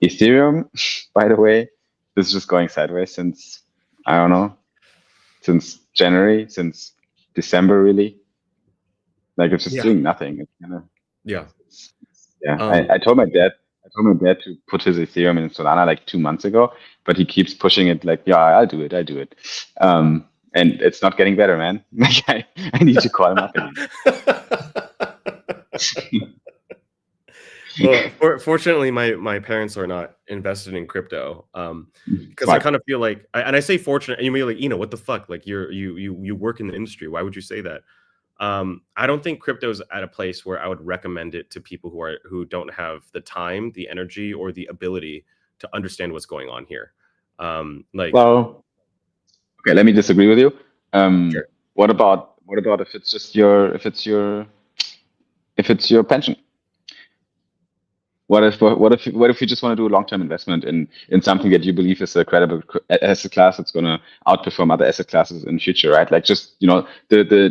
Ethereum, by the way, this is just going sideways since, I don't know, since January, since December, really. Like, it's just doing nothing. It's kind of, I told my dad to put his Ethereum in Solana like 2 months ago, but he keeps pushing it like, yeah, I'll do it. And it's not getting better, man. Like, I need to call him up again. Well, fortunately, my parents are not invested in crypto, because I kind of feel like, and I say fortunate, and you may be like, what the fuck? Like, you work in the industry. Why would you say that? I don't think crypto is at a place where I would recommend it to people who don't have the time, the energy, or the ability to understand what's going on here. Well, okay, let me disagree with you. Sure. What about if it's just your pension? What if you just want to do a long-term investment in something that you believe is a credible asset class that's going to outperform other asset classes in the future, right? Like, just the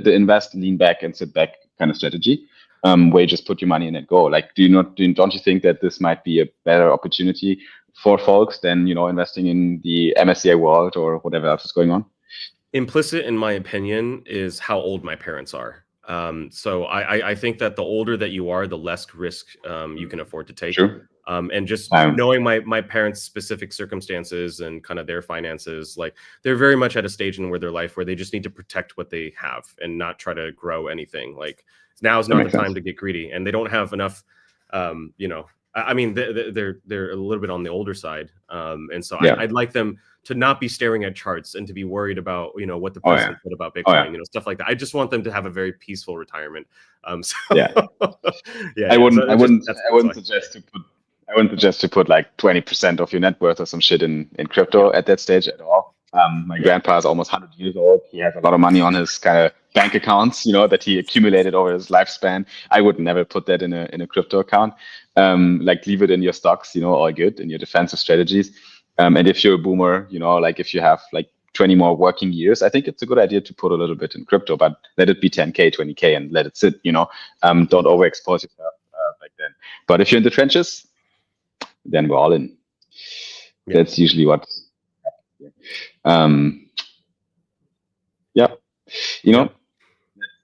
invest, lean back, and sit back kind of strategy, where you just put your money in and go. Like, don't you think that this might be a better opportunity for folks than investing in the MSCI World or whatever else is going on? Implicit in my opinion is how old my parents are. So I think that the older that you are, the less risk you can afford to take. Sure. And just knowing my parents' specific circumstances and kind of their finances, like, they're very much at a stage in their life where they just need to protect what they have and not try to grow anything. Like, now is not the time to get greedy, and they don't have enough. I mean, they're a little bit on the older side, and so I'd like them to not be staring at charts and to be worried about what the president said about Bitcoin, stuff like that. I just want them to have a very peaceful retirement. I wouldn't suggest to put like 20% of your net worth or some shit in crypto at that stage at all. My grandpa is almost 100 years old. He has a lot of money on his kind of bank accounts, that he accumulated over his lifespan. I would never put that in a crypto account. Like, leave it in your stocks, all good, in your defensive strategies. And if you're a boomer, like, if you have like 20 more working years, I think it's a good idea to put a little bit in crypto, but let it be 10K, 20K, and let it sit. Don't overexpose yourself back then. But if you're in the trenches, then we're all in. That's usually what.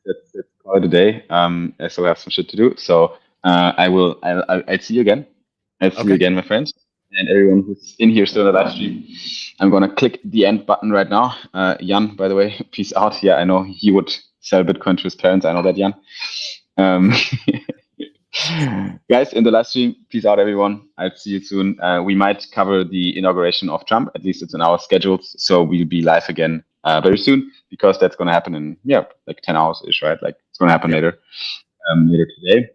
Let's call it a day. I still have some shit to do, so I'll see you again. I'll see you again, my friends, and everyone who's in here still in the live stream. I'm gonna click the end button right now. Jan, by the way, peace out. Yeah, I know he would sell Bitcoin to his parents. I know that, Jan. Guys, in the live stream, peace out, everyone. I'll see you soon. We might cover the inauguration of Trump. At least it's in our schedules. So we'll be live again very soon, because that's going to happen in, like 10 hours ish, right? Like it's going to happen later today.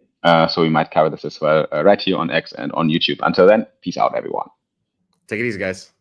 So we might cover this as well right here on X and on YouTube. Until then, peace out, everyone. Take it easy, guys.